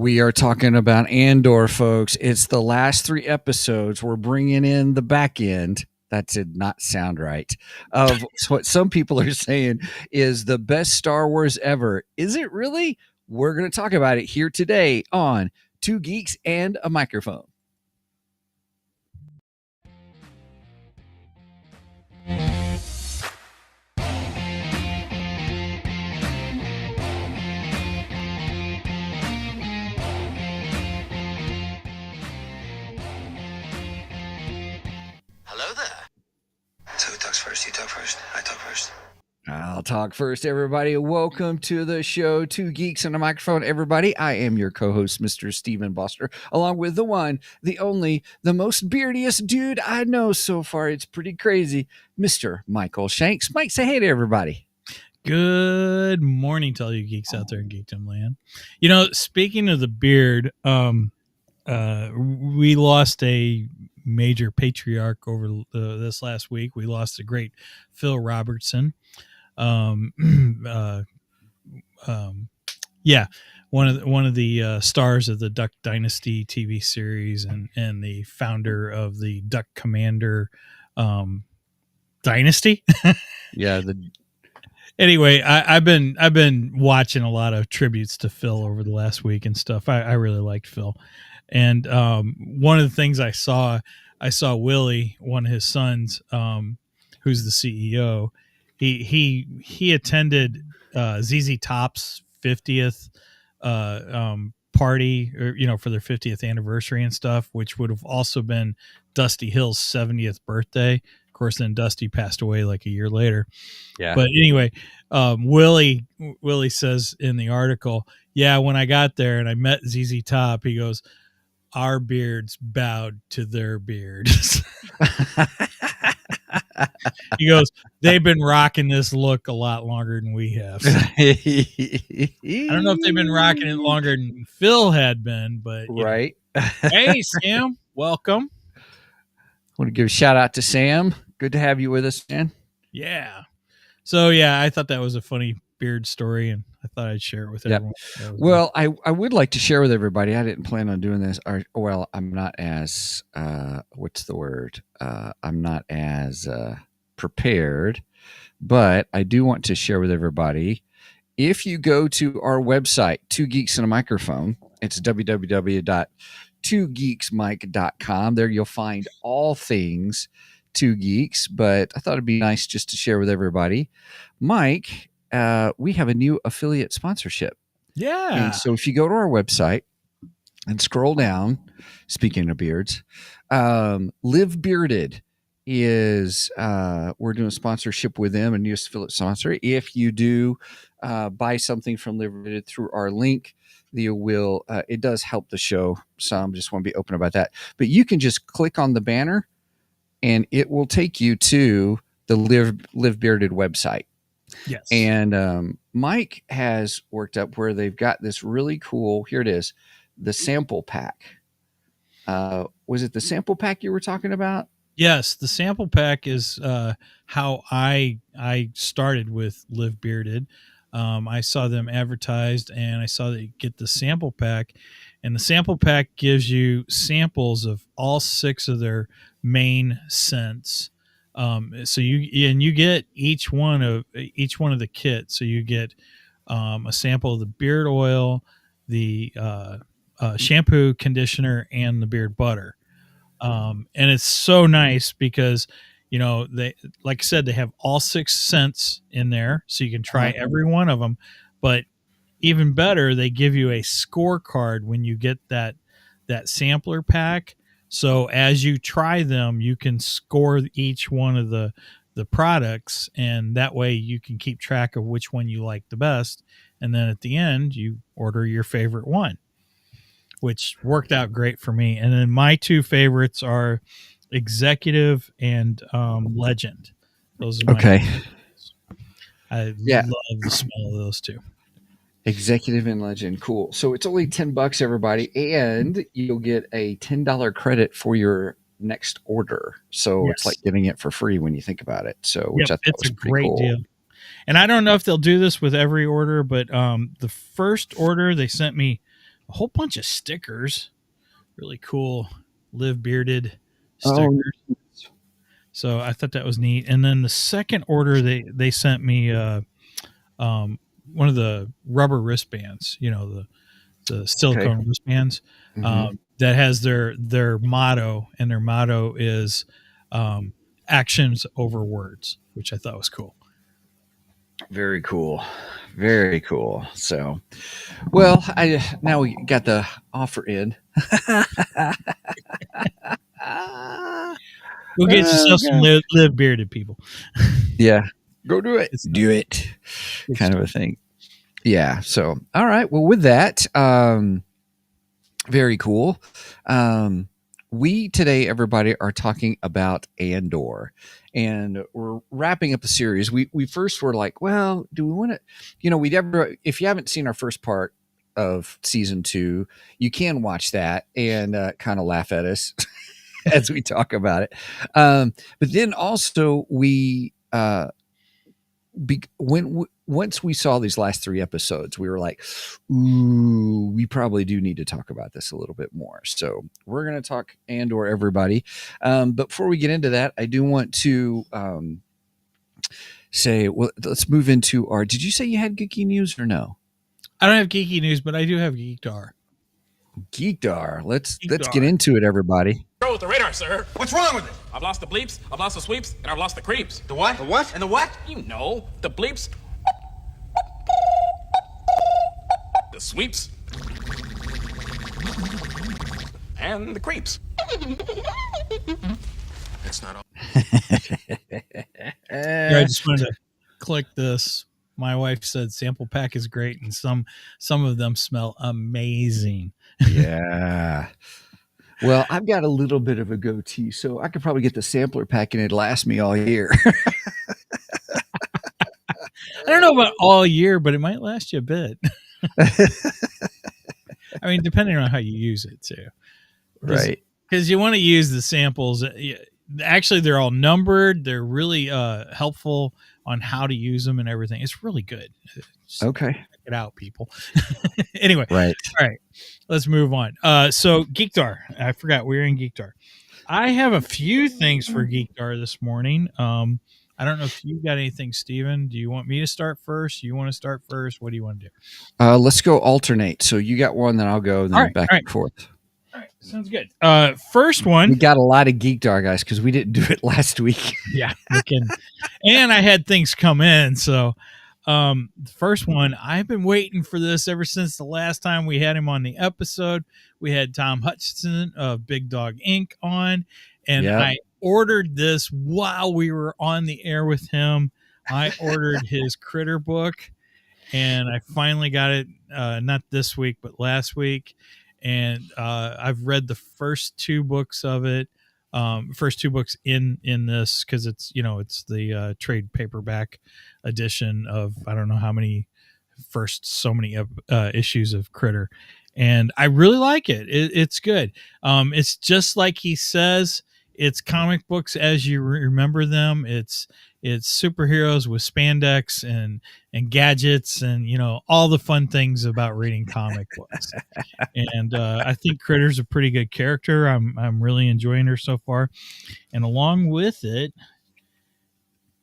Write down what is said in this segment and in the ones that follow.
We are talking about Andor, folks. It's the last 3 episodes. We're bringing in the back end. That did not sound right. Of what some people are saying is the best Star Wars ever. Is it really? We're going to talk about it here today on Two Geeks and a Microphone. Hello there. So who talks first? You talk first? I talk first. I'll talk first, everybody. Welcome to the show, Two Geeks and a Microphone, everybody. I am your co-host, Mr. Steven Boster, along with the one, the only, the most beardiest dude I know so far. It's pretty crazy, Mr. Michael Shanks. Mike, say hey to everybody. Good morning to all you geeks out there in Geekdom Land. You know, speaking of the beard, we lost a major patriarch over this last week. We lost the great Phil Robertson. One of the stars of the Duck Dynasty TV series and the founder of the Duck Commander Dynasty. Yeah. Anyway, I've been watching a lot of tributes to Phil over the last week and stuff. I really liked Phil, and one of the things I saw Willie, one of his sons, who's the CEO. He attended ZZ Top's 50th party, or for their 50th anniversary and stuff, which would have also been Dusty Hill's 70th birthday. Of course, then Dusty passed away like a year later. Yeah. But anyway, Willie says in the article, yeah, when I got there and I met ZZ Top, he goes, our beards bowed to their beards. He goes, they've been rocking this look a lot longer than we have. I don't know if they've been rocking it longer than Phil had been, but right. Hey, Sam, welcome. I want to give a shout out to Sam. Good to have you with us, man. Yeah. So yeah, I thought that was a funny beard story, and I thought I'd share it with everyone. Well, I would like to share with everybody. I didn't plan on doing this. Well, I'm not as what's the word? I'm not as prepared, but I do want to share with everybody. If you go to our website, Two Geeks and a Microphone, it's www.twogeeksmike.com. There you'll find all things Two Geeks, but I thought it'd be nice just to share with everybody. Mike, we have a new affiliate sponsorship. Yeah. And so if you go to our website and scroll down, speaking of beards, Live Bearded is, we're doing a sponsorship with them, a new affiliate sponsor. If you do buy something from Live Bearded through our link, it does help the show some. Just want to be open about that. But you can just click on the banner and it will take you to the Live Bearded website. Yes. And Mike has worked up where they've got this really cool, here it is, the sample pack. Was it the sample pack you were talking about? Yes, the sample pack is how I started with Live Bearded. I saw them advertised, and I saw that you get the sample pack, and the sample pack gives you samples of all 6 of their main scents. So you get each one of the kits. So you get a sample of the beard oil, the shampoo, conditioner, and the beard butter. And it's so nice because, they, like I said, they have all 6 scents in there, so you can try every one of them. But even better, they give you a scorecard when you get that sampler pack. So as you try them, you can score each one of the products, and that way you can keep track of which one you like the best. And then at the end, you order your favorite one, which worked out great for me. And then my 2 favorites are Executive and Legend. Those are my favorites. I love the smell of those 2. Executive and Legend. Cool. So it's only $10, everybody, and you'll get a $10 credit for your next order. So it's like getting it for free when you think about it. So which I thought was a great deal. And I don't know if they'll do this with every order, but the first order they sent me a whole bunch of stickers, really cool Live Bearded stickers. Oh, So I thought that was neat. And then the second order, they sent me one of the rubber wristbands, the silicone wristbands, Mhm. that has their motto, and their motto is actions over words, which I thought was cool. Very cool. Very cool. So, well, now we got the offer in. Go get Oh, yourself some God. live bearded, people. Yeah. Go do it. It's Do it. good Kind stuff. of a thing. Yeah. So, all right. Well, with that, very cool. We today, everybody, are talking about Andor, and we're wrapping up the series. We first were like, well, do we want to? We never. If you haven't seen our first part of season 2, you can watch that and kind of laugh at us as we talk about it. But then also we. Once we saw these last 3 episodes, we were like, ooh, we probably do need to talk about this a little bit more. So we're going to talk Andor, everybody. But before we get into that, I do want to say, well, let's move into our. Did you say you had geeky news or no? I don't have geeky news, but I do have Geekdar. Geekdar. Let's Geekdar. get into it, everybody. Go with the radar, sir. What's wrong with it? I've lost the bleeps, I've lost the sweeps, and I've lost the creeps. The what? The what? And the what? You know, the bleeps, the sweeps, and the creeps. It's not all. Yeah, I just wanted to click this. My wife said sample pack is great, and some of them smell amazing. Yeah. Well, I've got a little bit of a goatee, so I could probably get the sampler pack and it'd last me all year. I don't know about all year, but it might last you a bit. I mean, depending on how you use it too. Right. Because you want to use the samples. Actually, they're all numbered. They're really helpful on how to use them and everything. It's really good. Just Okay. check it out, people. Anyway, Right. all right, let's move on. So Geekdar, I forgot we were in Geekdar. I have a few things for Geekdar this morning. I don't know if you got anything, Steven. Do you want me to start first? You want to start first? What do you want to do? Let's go alternate. So you got one, then I'll go, then All right, back all right. and forth. All right, sounds good. First one. We got a lot of Geekdar, guys, because we didn't do it last week. Yeah, we can. And I had things come in. So the first one, I've been waiting for this ever since the last time we had him on the episode. We had Tom Hutchinson of Big Dog Inc. on, and Yep. I ordered this while we were on the air with him. I ordered his Critter book, and I finally got it, not this week, but last week. And I've read the first 2 books of it. First 2 books in this, because it's the trade paperback edition of I don't know how many so many issues of Critter, and I really like it. It's good. It's just like he says. It's comic books as you remember them. It's superheroes with spandex and gadgets and all the fun things about reading comic books. And I think Critter's a pretty good character. I'm really enjoying her so far. And along with it,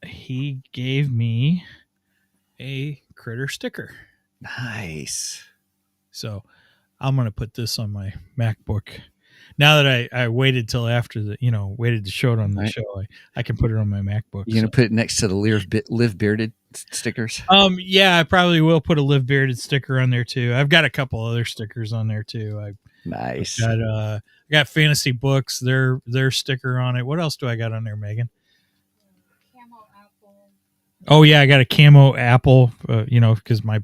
he gave me a Critter sticker. Nice. So I'm going to put this on my MacBook. Now that I waited till after waited to show it on the show, I can put it on my MacBook. You going to put it next to the Live Bearded stickers? Yeah, I probably will put a Live Bearded sticker on there too. I've got a couple other stickers on there too. Nice. I got fantasy books, their sticker on it. What else do I got on there, Megan? Camo apple. Oh yeah, I got a camo apple. Because my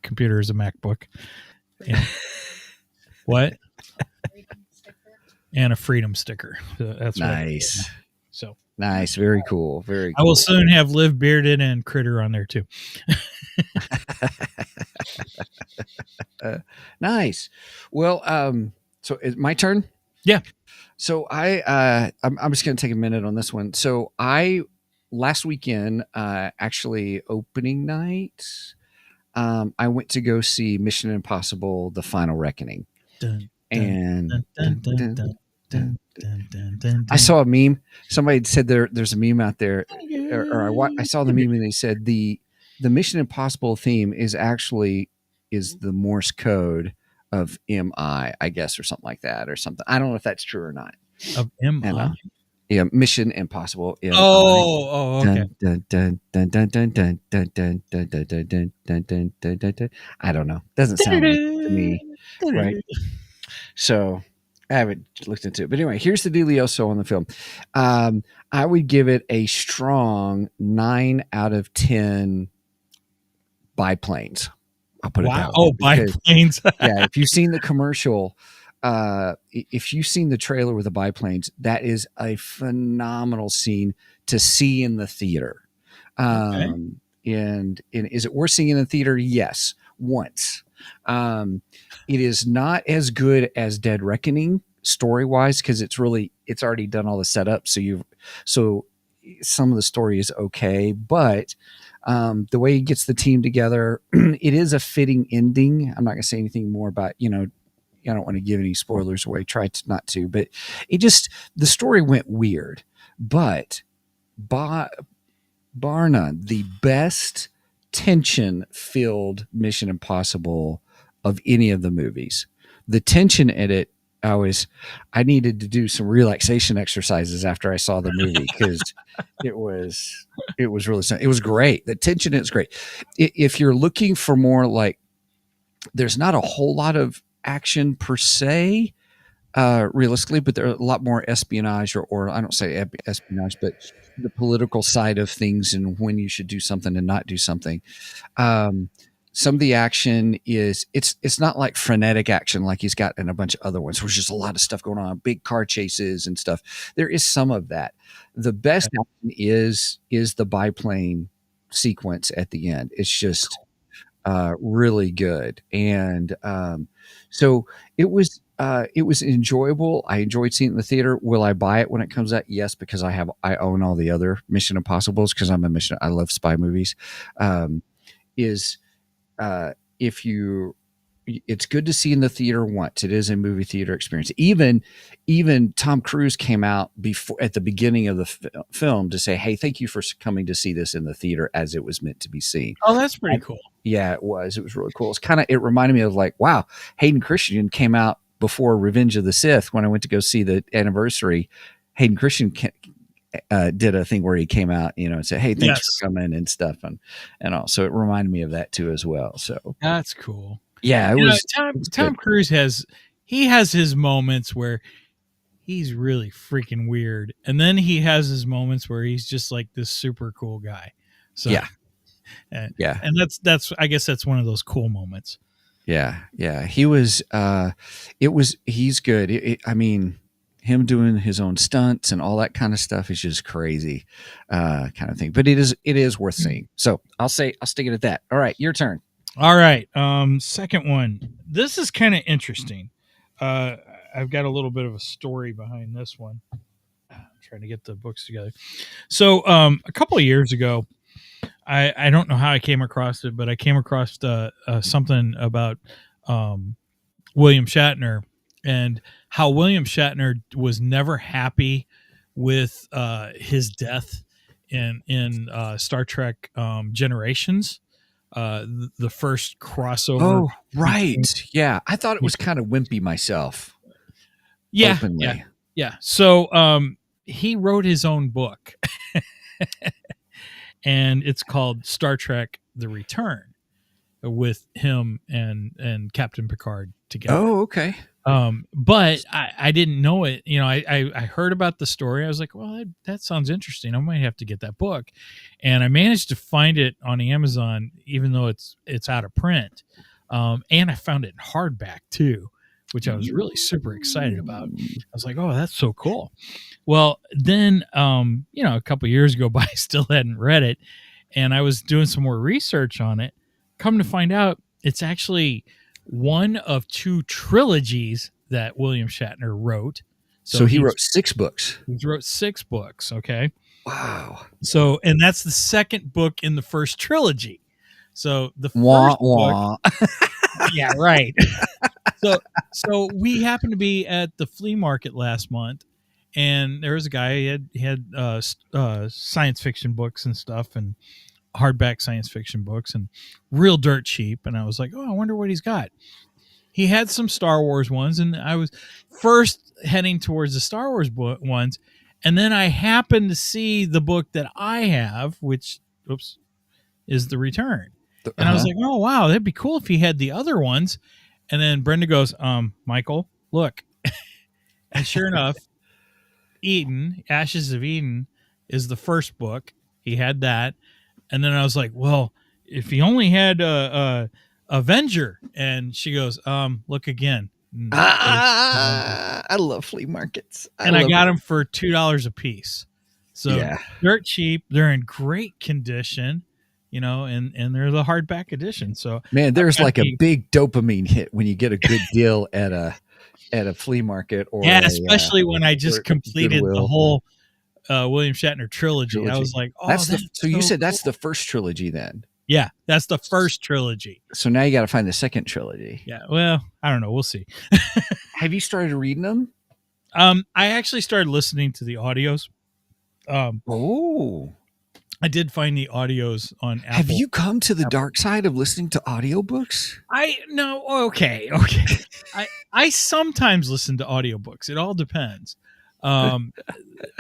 computer is a MacBook. And what? And a freedom sticker. That's nice. So nice. Very cool. Very cool. I will soon have Live Bearded and Critter on there too. Nice. Well, so is my turn? Yeah. So I'm just going to take a minute on this one. So last weekend, actually opening night, I went to go see Mission Impossible: The Final Reckoning, Dun, dun, and dun, dun, dun, dun, dun, dun, dun, I dun. saw a meme. Somebody had said there's a meme out there, I saw the meme and they said the Mission Impossible theme is actually is the Morse code of MI, I guess, or something like that, or something. I don't know if that's true or not. Of MI. Yeah, Mission Impossible. MI. Okay. Dun, dun, dun, dun, dun, dun, dun, dun, dun, dun, dun, dun, dun, dun, dun, dun, dun. I don't know. Doesn't sound right to me, right? So I haven't looked into it. But anyway, here's the dealioso on the film. I would give it a strong 9 out of 10 biplanes. I'll put it Wow. that way. Oh, because, biplanes. yeah, if you've seen the commercial, if you've seen the trailer with the biplanes, that is a phenomenal scene to see in the theater. Okay. And is it worth seeing in the theater? Yes, once. It is not as good as Dead Reckoning story wise because it's already done all the setup. So some of the story is okay, but the way he gets the team together, it is a fitting ending. I'm not going to say anything more about I don't want to give any spoilers away. Try not to, but the story went weird, but bar none, the best tension filled Mission Impossible of any of the movies. The tension in it, I needed to do some relaxation exercises after I saw the movie because it was really, it was great. The tension is great. If you're looking for more like, there's not a whole lot of action per se, realistically, but there are a lot more espionage or I don't say espionage, but the political side of things and when you should do something and not do something. Some of the action it's not like frenetic action like he's got in a bunch of other ones. There's just a lot of stuff going on, big car chases and stuff. There is some of that. The best action is the biplane sequence at the end. It's just really good, and so it was enjoyable. I enjoyed seeing it in the theater. Will I buy it when it comes out? Yes, because I own all the other Mission Impossibles because I love spy movies. Is if you it's good to see in the theater once. It is a movie theater experience. Even Tom Cruise came out before at the beginning of the film to say, "Hey, thank you for coming to see this in the theater as it was meant to be seen." Oh, that's pretty cool. Yeah, it was. It was really cool. It reminded me of like, wow, Hayden Christensen came out before Revenge of the Sith when I went to go see the anniversary. Hayden Christensen did a thing where he came out, and said, "Hey, thanks for coming" and stuff, and all. So it reminded me of that too as well. So that's cool. Yeah, Tom Cruise has his moments where he's really freaking weird, and then he has his moments where he's just like this super cool guy. So yeah, and that's I guess that's one of those cool moments. Yeah, he was. He's good. I mean, him doing his own stunts and all that kind of stuff is just crazy, kind of thing. But it is worth seeing. So I'll stick it at that. All right, your turn. All right. Second one. This is kind of interesting. I've got a little bit of a story behind this one. I'm trying to get the books together. So, a couple of years ago, I don't know how I came across it, but I came across something about William Shatner and how William Shatner was never happy with his death in Star Trek Generations. The first crossover. Oh, right. Yeah. I thought it was kind of wimpy myself. Yeah. Openly. Yeah. So he wrote his own book and it's called Star Trek The Return with him and Captain Picard together. Oh, okay. But I didn't know it. I heard about the story. I was like, well, that sounds interesting. I might have to get that book. And I managed to find it on Amazon, even though it's out of print. And I found it in hardback too, which I was really super excited about. I was like, oh, that's so cool. Well, then, a couple years go by, I still hadn't read it. And I was doing some more research on it. Come to find out, it's actually one of two trilogies that William Shatner wrote. So he wrote 6 books. He wrote 6 books. Okay. Wow. So, and that's the second book in the first trilogy. So the Wah first book, wah. yeah, right. So we happened to be at the flea market last month, and there was a guy. He had science fiction books and stuff, and hardback science fiction books, and real dirt cheap. And I was like, oh, I wonder what he's got. He had some Star Wars ones, and I was first heading towards the Star Wars ones, and then I happened to see the book that I have, which, oops, is The Return. And I was like, oh, wow, that'd be cool if he had the other ones. And then Brenda goes, Michael, look. And sure enough, Eden, Ashes of Eden, is the first book. He had that. And then I was like, well, if he only had Avenger. And she goes, look again. I love flea markets. I got them for $2 a piece. So Yeah. they're cheap. They're in great condition, and they're the hardback edition. So Man, there's like a big dopamine hit when you get a good deal at a flea market, or especially when I just completed Goodwill. the whole William Shatner trilogy. I was like, oh, so you said that's the first trilogy then? Yeah, that's the first trilogy. So now you got to find the second trilogy. Yeah, well, I don't know. We'll see. Have you started reading them? I actually started listening to the audios. I did find the audios on Apple. Have you come to the dark side of listening to audiobooks? Okay. I sometimes listen to audiobooks. It all depends.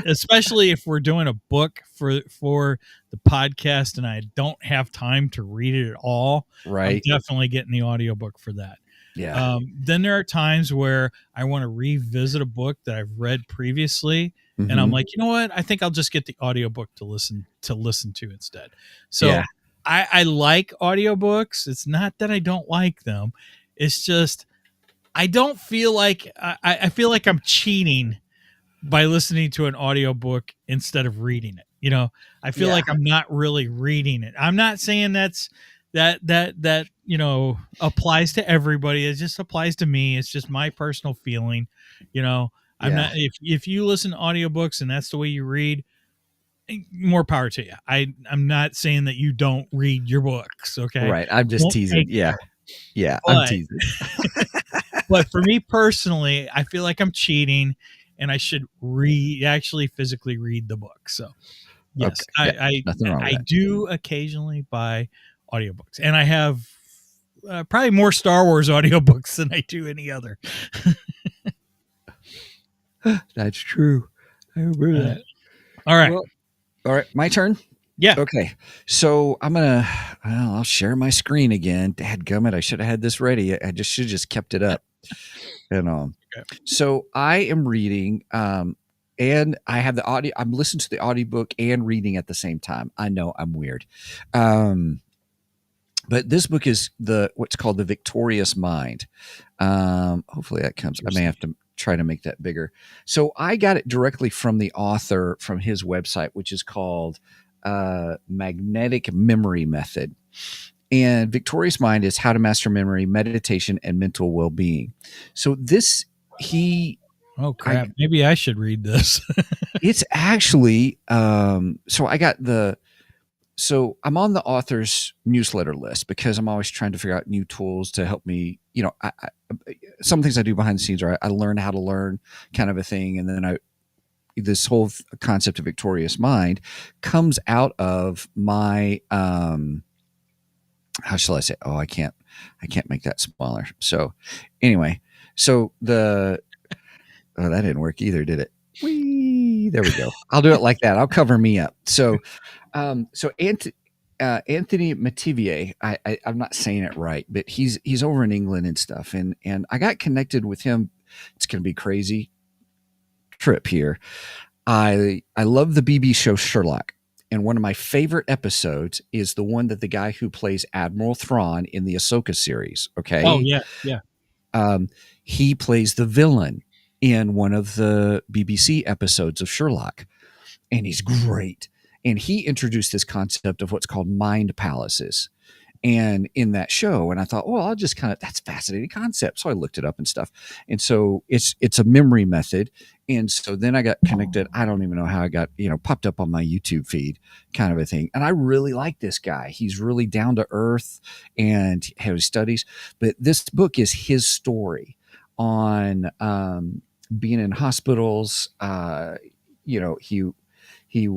Especially if we're doing a book for the podcast and I don't have time to read it at all. Right. I'm definitely getting the audiobook for that. Yeah. Then there are times where I want to revisit a book that I've read previously, and I'm like, you know what? I think I'll just get the audiobook to listen to instead. So yeah. I like audiobooks. It's not that I don't like them. It's just I don't feel like I feel like I'm cheating by listening to an audiobook instead of reading it. I feel like I'm not really reading it. I'm not saying that applies to everybody. It just applies to me. It's just my personal feeling. I'm not, if you listen to audiobooks and that's the way you read, more power to you. I'm not saying that you don't read your books. Okay. Right. I'm just teasing. Yeah. I'm teasing. But for me personally, I feel like I'm cheating and I should actually physically read the book. So yes, okay. I do occasionally buy audiobooks, and I have probably more Star Wars audiobooks than I do any other. That's true. I remember that. All right. Well, all right. My turn. Yeah. Okay. So I'll share my screen again. Dadgummit, I should have had this ready. I should have just kept it up. Okay. So I am reading, and I have the audio. I'm listening to the audiobook and reading at the same time. I know I'm weird. But this book is what's called The Victorious Mind. Hopefully that comes. I may have to try to make that bigger. So I got it directly from the author, from his website, which is called Magnetic Memory Method. And Victorious Mind is how to master memory, meditation, and mental well-being. So oh crap! Maybe I should read this. It's actually so I'm on the author's newsletter list because I'm always trying to figure out new tools to help me. Some things I do behind the scenes are I learn how to learn, kind of a thing, and then this whole concept of Victorious Mind comes out of my how shall I say? Oh, I can't make that smaller. So anyway, that didn't work either, did it? Whee, there we go. I'll do it like that. I'll cover me up. So Anthony Metivier, I'm not saying it right, but he's over in England and stuff. And I got connected with him. It's going to be crazy trip here. I love the BBC show Sherlock. And one of my favorite episodes is the one that the guy who plays Admiral Thrawn in the Ahsoka series. Okay. Oh yeah. He plays the villain in one of the BBC episodes of Sherlock, and he's great. And he introduced this concept of what's called mind palaces. and in that show. And I thought, well, I'll just that's a fascinating concept. So I looked it up and stuff. And so it's a memory method. And so then I got connected. I don't even know how I got, popped up on my YouTube feed kind of a thing. And I really like this guy. He's really down to earth and has studies. But this book is his story on being in hospitals. He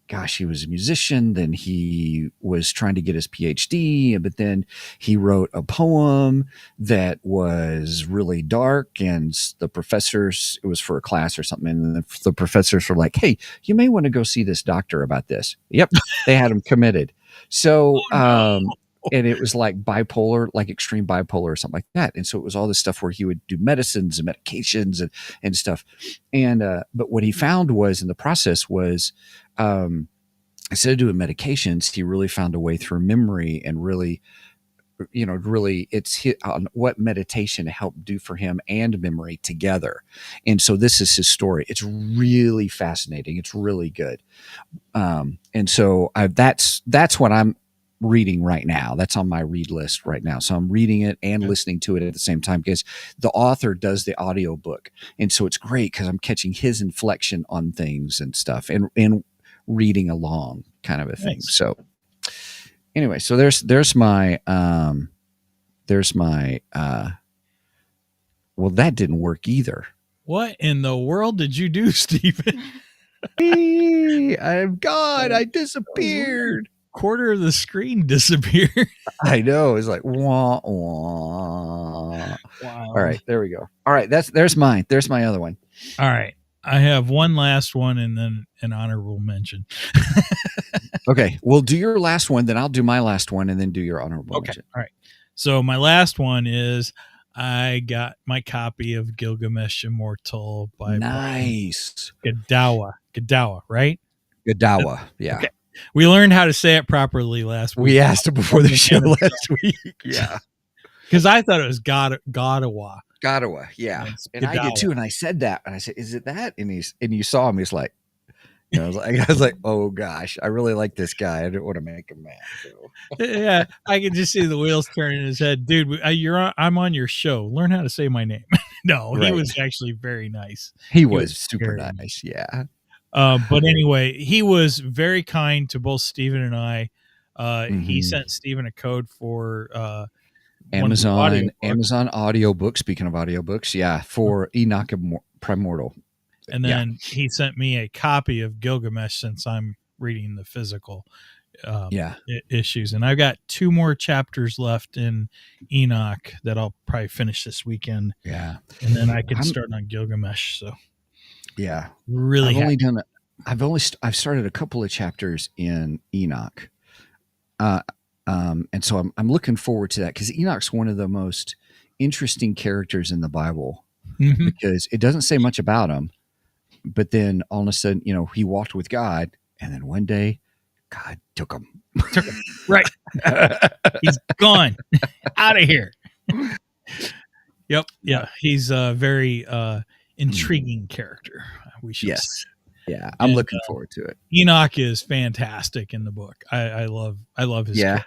gosh, he was a musician. Then he was trying to get his PhD, but then he wrote a poem that was really dark. And the professors, it was for a class or something. And the professors were like, hey, you may want to go see this doctor about this. Yep. They had him committed. So, and it was like bipolar, like extreme bipolar or something like that. And so it was all this stuff where he would do medicines and medications and stuff. And, but what he found was in the process was, instead of doing medications, he really found a way through memory and really, it's hit on what meditation helped do for him and memory together. And so this is his story. It's really fascinating. It's really good. And so that's what I'm reading right now. That's on my read list right now. So I'm reading it and listening to it at the same time because the author does the audio book. And so it's great because I'm catching his inflection on things and stuff and reading along kind of a thing. Nice. So anyway, so there's my well, that didn't work either. What in the world did you do, Stephen? I'm gone. I disappeared. Quarter of the screen disappeared. I know. It's like wah wah. Wow. All right, there we go. All right, there's mine. There's my other one. All right. I have one last one and then an honorable mention. Okay, we'll do your last one, then I'll do my last one, and then do your honorable mention. All right. So my last one is I got my copy of Gilgamesh Immortal by Nice. Gadawa, right? Gadawa, yeah. Okay. We learned how to say it properly last week. We asked it before the show last week. Yeah. Because I thought it was Gadawa. Gadawa, yeah. And I did too. And I said that. And I said, is it that? And you saw him. He's like, I was like, oh gosh, I really like this guy. I didn't want to make him mad. So. Yeah, I can just see the wheels turning in his head. Dude, I'm on your show. Learn how to say my name. No, right. He was actually very nice. He was super nice. Yeah. But anyway, he was very kind to both Stephen and I. He sent Stephen a code for Amazon audiobook. Speaking of audiobooks, yeah, for Enoch Primordial. And then he sent me a copy of Gilgamesh since I'm reading the physical issues. And I've got 2 more chapters left in Enoch that I'll probably finish this weekend. Yeah. And then I can start on Gilgamesh. So yeah, really, I've started a couple of chapters in Enoch. And so I'm looking forward to that because Enoch's one of the most interesting characters in the Bible because it doesn't say much about him. But then all of a sudden, he walked with God, and then one day, God took him. Right. He's gone. Out of here. Yep. Yeah. He's a very intriguing character. We should say. Yeah. I'm looking forward to it. Enoch is fantastic in the book. I love his character.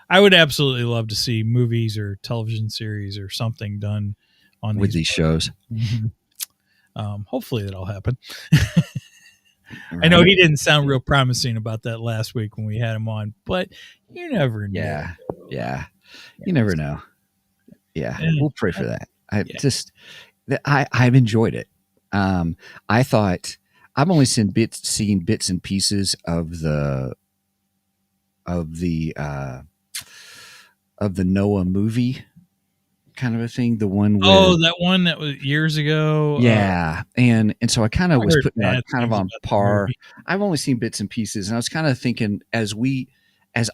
I would absolutely love to see movies or television series or something done on with these shows. Mm-hmm. Hopefully that'll happen. I know he didn't sound real promising about that last week when we had him on, but you never know. Yeah. You never know. Yeah. We'll pray for that. I've enjoyed it. I thought I've only seen bits and pieces of the Noah movie kind of a thing. The one with, that one that was years ago. Yeah. And so I kind of was putting that kind of on par. I've only seen bits and pieces, and I was kind of thinking as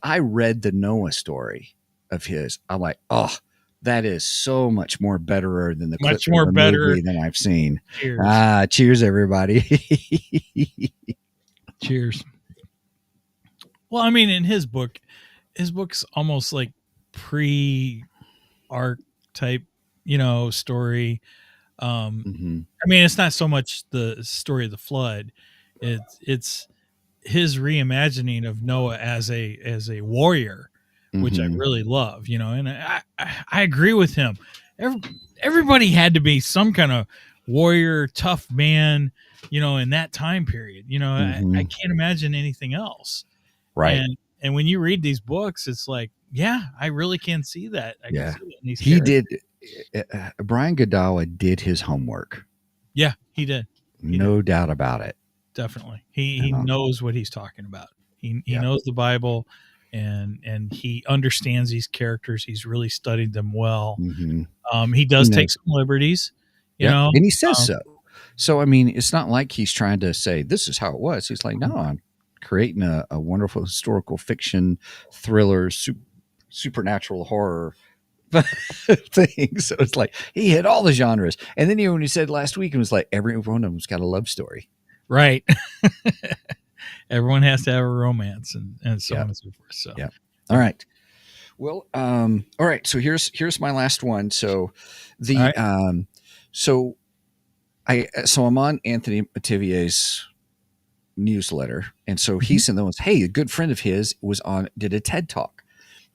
I read the Noah story of his, I'm like, oh, that is so much more better than the much more better movie than I've seen. Cheers. Cheers everybody. Cheers. Well, I mean, in his book's almost like pre-arc type, story. I mean, it's not so much the story of the flood. It's his reimagining of Noah as a warrior which I Mhm. really love, and I agree with him. Everybody had to be some kind of warrior, tough man, in that time period. I Mhm. can't imagine anything else. Right. And when you read these books, it's like, yeah, I really can see that. I can Yeah. see that in these He characters. did. Brian Godawa did his homework. Yeah, he did. He did. No doubt about it. Definitely. He knows what he's talking about. He Yep. knows the Bible, and he understands these characters. He's really studied them well. Mhm. He He does take knows. some liberties, you Yep. know. And he says Um, so. So, I mean, it's not like he's trying to say this is how it was. He's like, no, I'm creating a wonderful historical fiction, thriller, supernatural horror thing. So it's like he hit all the genres. And then when he said last week, it was like every one of them's got a love story. right. Everyone has to have a romance and so Yep. on and so forth. So Yep. All right. Well, all right. So here's my last one. So the All right. so I'm on Anthony Mativier's newsletter, and so he Mhm. sent those. Hey, a good friend of his did a TED talk,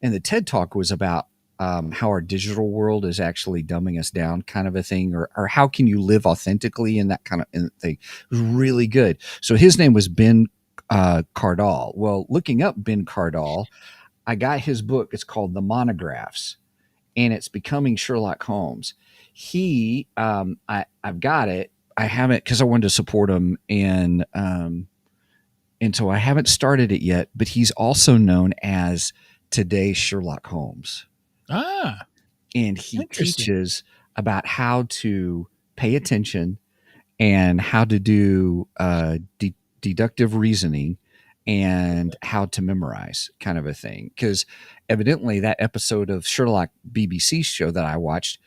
and the TED talk was about how our digital world is actually dumbing us down, kind of a thing, or how can you live authentically in that kind of thing. It was really good. So his name was Ben Cardall. Well, looking up Ben Cardall, I got his book. It's called The Monographs, and it's Becoming Sherlock Holmes. I've got it. I haven't, because I wanted to support him, and so I haven't started it yet. But he's also known as Today's Sherlock Holmes, Ah, and he interesting. teaches about how to pay attention and how to do deductive reasoning and how to memorize, kind of a thing. Because evidently that episode of Sherlock BBC show that I watched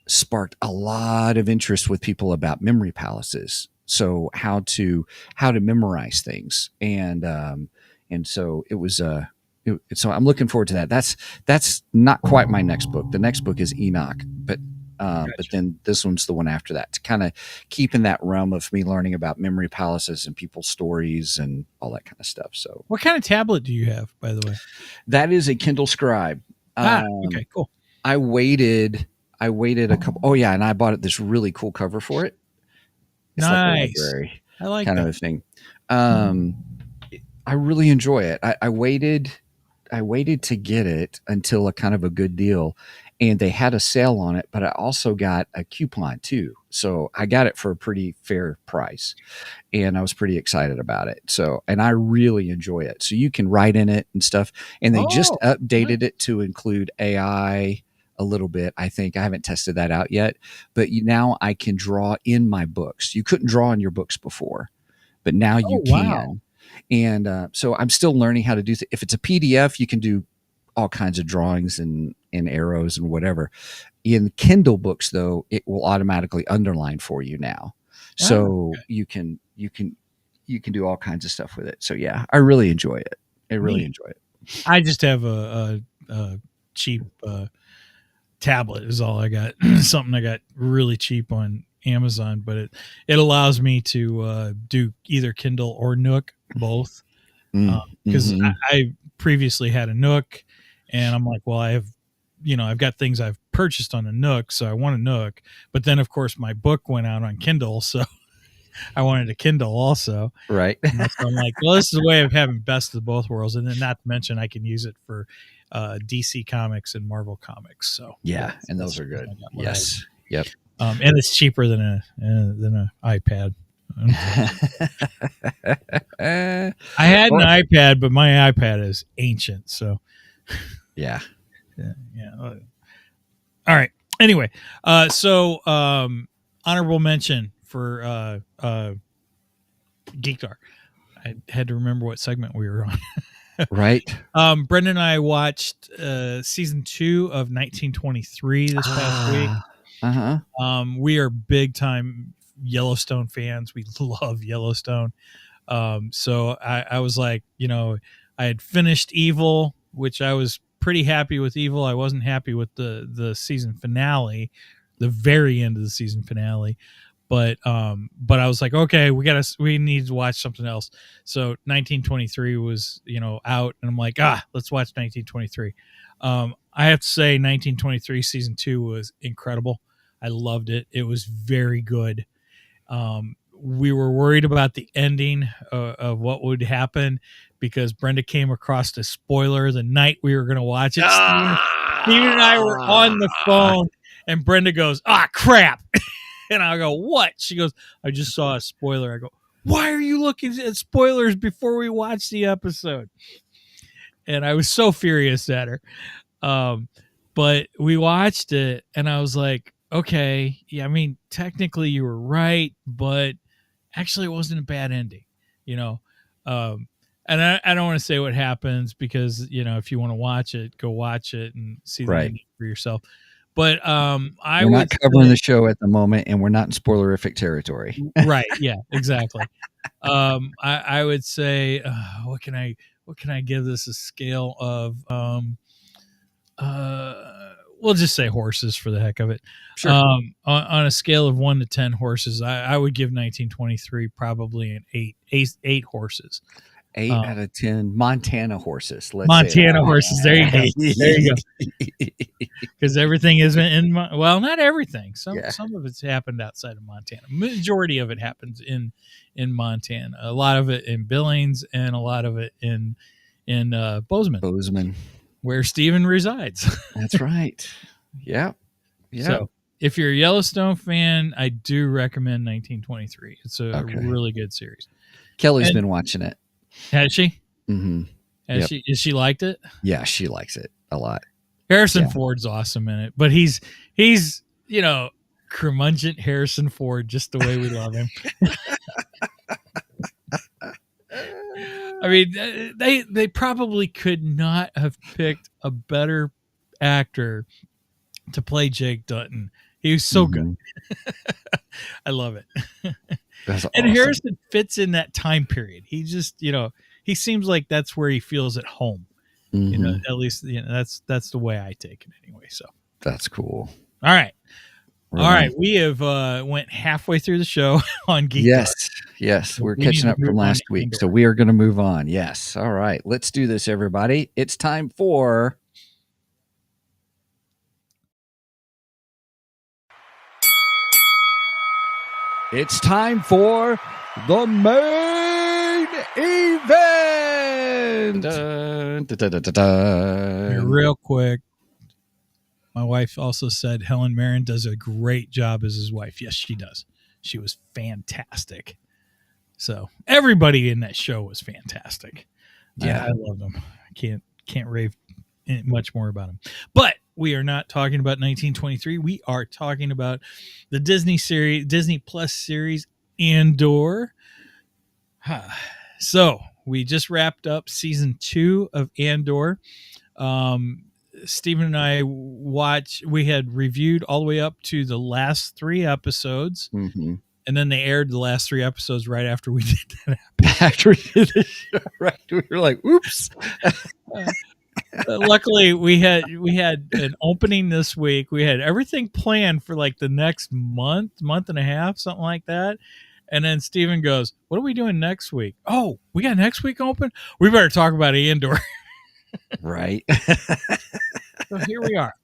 sparked a lot of interest with people about memory palaces. So how to memorize things, and so it was so I'm looking forward to that. That's not quite my next book. The next book is Enoch, but Gotcha. then this one's the one after that, to kind of keep in that realm of me learning about memory palaces and people's stories and all that kind of stuff. So What kind of tablet do you have, by the way? that is a Kindle Scribe. Okay, cool. I waited a couple. Oh yeah, and I bought this really cool cover for it. It's like a Nice. library I like kind that. of a thing. I really enjoy it. I waited to get it until a kind of a good deal, and they had a sale on it, but I also got a coupon too. So I got it for a pretty fair price, and I was pretty excited about it. So, and I really enjoy it. So you can write in it and stuff, and they just Oh, updated it to include AI a little bit. I think I haven't tested that out yet, but now I can draw in my books. You couldn't draw in your books before, but now you oh, wow. can. And so I'm still learning how to do. If it's a PDF, you can do all kinds of drawings and arrows and whatever. In Kindle books, though, it will automatically underline for you now, so okay. you can do all kinds of stuff with it. So yeah, I really enjoy it. I really Neat. enjoy it. I just have a cheap tablet is all I got. Something I got really cheap on Amazon, but it allows me to do either Kindle or Nook, both. Because Mhm. I previously had a Nook, and I'm like, well, I've got things I've purchased on a Nook, so I want a Nook. But then, of course, my book went out on Kindle, so I wanted a Kindle also. Right. So I'm like, well, this is a way of having best of both worlds, and then not to mention I can use it for DC Comics and Marvel Comics. So Yeah, and those are I good. got what I Yes. Yep. and it's cheaper than an iPad. I had an iPad, but my iPad is ancient, so Yeah. yeah. All right. Anyway, so honorable mention for Geekdar. I had to remember what segment we were on. Right. Brendan and I watched season 2 of 1923 this past week. Uh-huh. We are big time Yellowstone fans. We love Yellowstone. So I was like, I had finished Evil, which I was pretty happy with Evil. I wasn't happy with the season finale, the very end of the season finale. But I was like, okay, we need to watch something else. So 1923 was, out, and I'm like, let's watch 1923. I have to say 1923 season 2 was incredible. I loved it. It was very good. We were worried about the ending of what would happen because Brenda came across a spoiler the night we were going to watch it. Steven and I were on the phone, and Brenda goes, crap. And I go, what? She goes, I just saw a spoiler. I go, why are you looking at spoilers before we watch the episode? And I was so furious at her. But we watched it, and I was like, okay, yeah, I mean, technically you were right, but actually it wasn't a bad ending, and I don't want to say what happens because, if you want to watch it, go watch it and see the ending for yourself. But we're not covering the show at the moment, and we're not in spoilerific territory. Right. Yeah, exactly. I would say, what can I give this a scale of? We'll just say horses for the heck of it. Sure. On a scale of 1 to 10 horses, I would give 1923 probably an 8 horses. 8 out of 10 Montana horses. Montana horses. There you go. There you go. Because everything isn't in, not everything. Some of it's happened outside of Montana. Majority of it happens in Montana. A lot of it in Billings, and a lot of it in Bozeman, where Steven resides. That's right. Yeah. So if you're a Yellowstone fan, I do recommend 1923. It's a really good series. Kelly's been watching it. Has she? Mm-hmm. Has she liked it? Yeah, she likes it a lot. Harrison Ford's awesome in it, but he's curmudgeon Harrison Ford, just the way we love him. I mean, they probably could not have picked a better actor to play Jake Dutton. He was so good. I love it. That's awesome. And Harrison fits in that time period. He just, he seems like that's where he feels at home. At least, that's the way I take it anyway. So that's cool. All right. All right. We have went halfway through the show on Geek. Yes. We're catching up from last week. So we are going to move on. Yes. All right. Let's do this, everybody. It's time for the main event. Real quick, my wife also said Helen Mirren does a great job as his wife. Yes, she does. She was fantastic. So everybody in that show was fantastic. Yeah, I love them. I can't rave much more about them. But we are not talking about 1923. We are talking about the Disney Plus series Andor. So we just wrapped up season 2 of Andor. Stephen and I we had reviewed all the way up to the last 3 episodes. Mm-hmm. And then they aired the last 3 episodes right after we did that. After we did the show, right? We were like, oops. Luckily, we had an opening this week. We had everything planned for like the next month and a half, something like that. And then Steven goes, what are we doing next week? Oh, we got next week open? We better talk about Andor. Right. So here we are.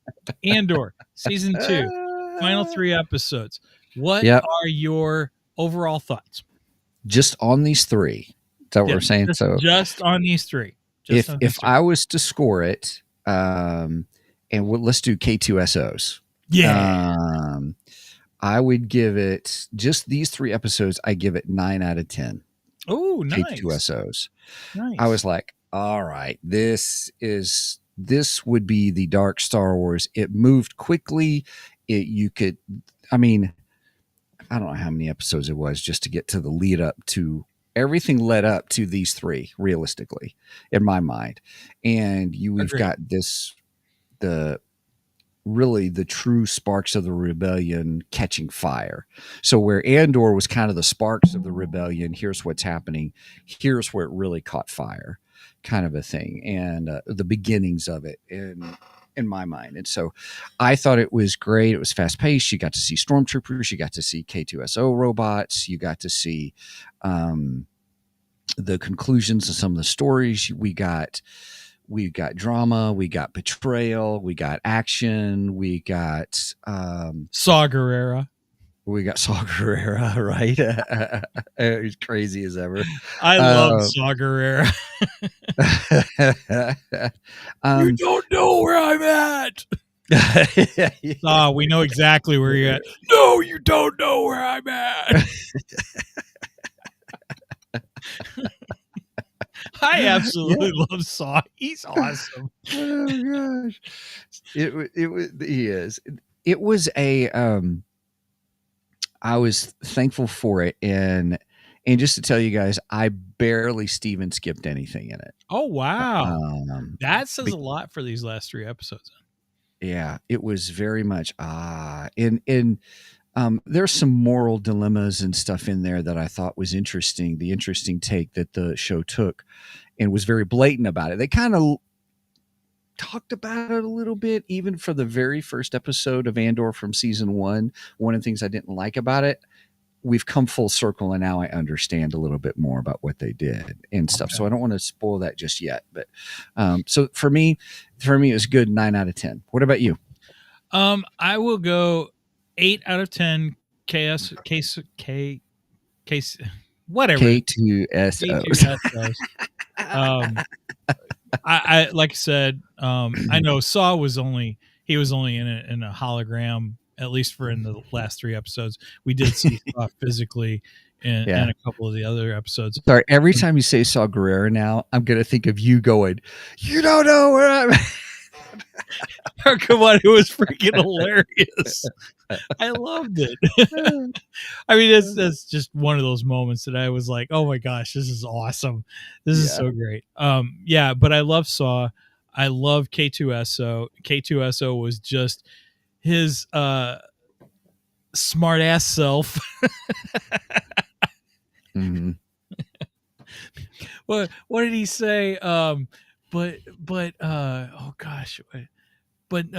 Andor, season 2, final 3 episodes. What are your overall thoughts? Just on these 3. Is that what we're saying? Just on these 3. If I was to score it, and let's do K2SOs. Yeah. I would give it, just these 3 episodes, I give it 9 out of 10. Oh, nice. K2SOs. Nice. I was like, all right, this would be the dark Star Wars. It moved quickly. I don't know how many episodes it was just to get to the lead up to everything led up to these 3, realistically, in my mind. And we've got the true sparks of the rebellion catching fire. So where Andor was kind of the sparks of the rebellion, here's what's happening. Here's where it really caught fire, kind of a thing. And the beginnings of it. And in my mind. And so I thought it was great. It was fast paced. You got to see stormtroopers. You got to see K2SO robots. You got to see the conclusions of some of the stories. We got drama. We got betrayal. We got action. We got Saw Gerrera. We got Saw Gerrera, right? He's crazy as ever. I love Saw Gerrera. You don't know where I'm at. We know exactly where you're at. No, you don't know where I'm at. I absolutely love Saw. He's awesome. Oh gosh, he is. It was a I was thankful for it, and just to tell you guys, I barely Steven skipped anything in it. Oh wow, that says a lot for these last 3 episodes. Yeah, it was very much there's some moral dilemmas and stuff in there that I thought was interesting. The interesting take that the show took, and was very blatant about it. They kind of talked about it a little bit, even for the very first episode of Andor from season 1. One of the things I didn't like about it, we've come full circle, and now I understand a little bit more about what they did and stuff. Okay. So I don't want to spoil that just yet. But so for me, it was good. 9 out of 10. What about you? I will go 8 out of 10. Whatever. K2SOs. I like I said, I know Saw was only in a hologram, at least for in the last 3 episodes. We did see Saw physically in a couple of the other episodes. Sorry, every time you say Saw Gerrera now, I'm gonna think of you going, "You don't know where I'm." Oh, come on, it was freaking hilarious. I loved it. I mean, that's just one of those moments that I was like, oh my gosh, this is awesome. This is so great. But I love Saw. I love K2SO. K2SO was just his smart ass self. Mm-hmm. What did he say? Oh gosh. But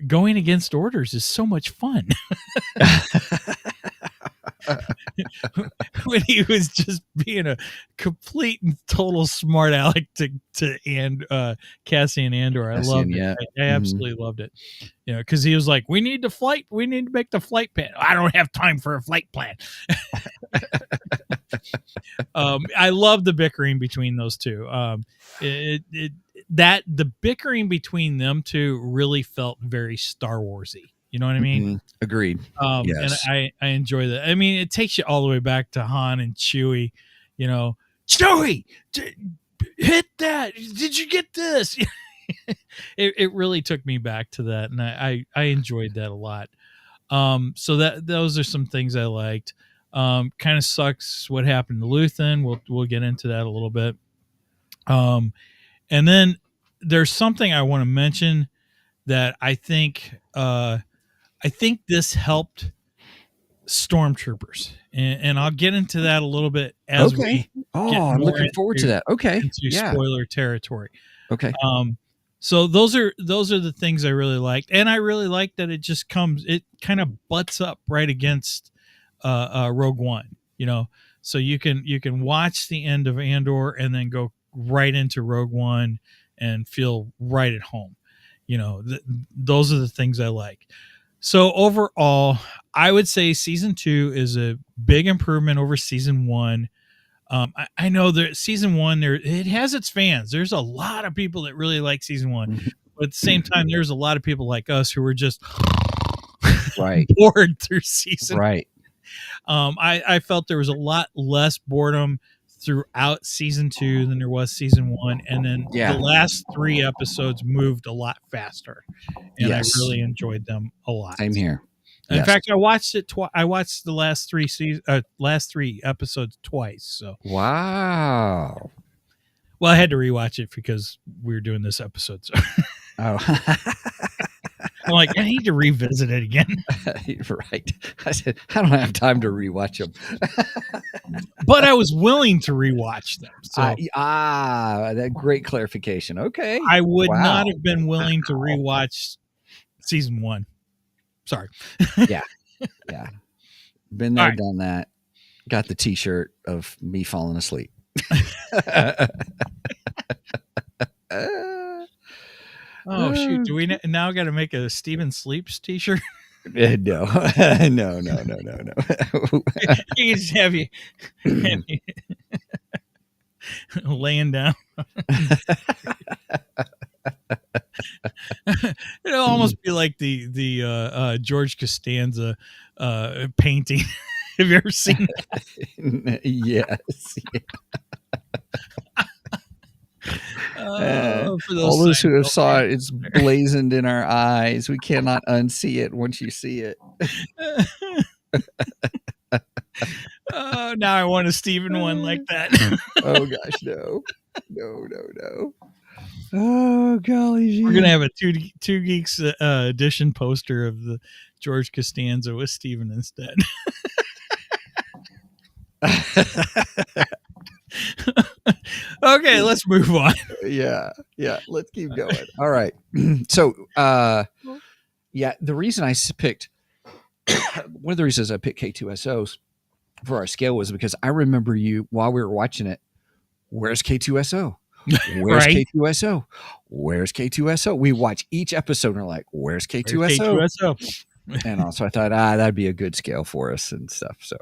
going against orders is so much fun. When he was just being a complete and total smart aleck to Cassian Andor. I loved it. I absolutely loved it. You know, because he was like, we need to make the flight plan. I don't have time for a flight plan. I love the bickering between those two. The bickering between them two really felt very Star Warsy. You know what I mean? Mm-hmm. Agreed. Yes. And I enjoy that. I mean, it takes you all the way back to Han and Chewie. You know, Chewie, hit that! Did you get this? It really took me back to that, and I enjoyed that a lot. So those are some things I liked. Kind of sucks what happened to Luthen. We'll get into that a little bit. And then there's something I want to mention that I think this helped stormtroopers, and I'll get into that a little bit as we. I'm looking forward to that. Okay, into spoiler territory. Okay. So those are the things I really liked, and I really like that it kind of butts up right against Rogue One. You know, so you can watch the end of Andor and then go right into Rogue One and feel right at home. You know, those are the things I like. So overall, I would say season 2 is a big improvement over season 1. I know that season 1 it has its fans. There's a lot of people that really like season 1, but at the same time, there's a lot of people like us who were just bored through season. Right. I felt there was a lot less boredom throughout season 2 than there was season 1, and then the last 3 episodes moved a lot faster, and I really enjoyed them a lot. Same here. In fact, I watched it I watched the last 3 episodes twice. So wow. Well, I had to rewatch it because we were doing this episode. So I'm like, I need to revisit it again. Right. I said, I don't have time to rewatch them. but I was willing to rewatch them. So that great clarification. Okay. I would Wow. not have been willing to rewatch season 1. Sorry. Yeah. Been there, All right. done that. Got the T-shirt of me falling asleep. Oh shoot! Do we now got to make a Steven Sleeps T-shirt? No. No. You just have you laying down. It'll almost be like the George Costanza painting. Have you ever seen that? Yes. For All those who have Seinfeld saw it, fans. it's blazoned in our eyes. We cannot unsee it once you see it. Oh, now I want a Steven one like that. Oh gosh, no. Oh golly, We're gonna have a two geeks edition poster of the George Costanza with Steven instead. Okay, let's move on. yeah. Let's keep going. All right. So, the reason I picked one of the reasons I picked K2SOs for our scale was because I remember you while we were watching it. Where's K2SO? Where's Right. K2SO? Where's K2SO? We watch each episode and we're like, where's K2SO? K2SO. And also I thought, that'd be a good scale for us and stuff. So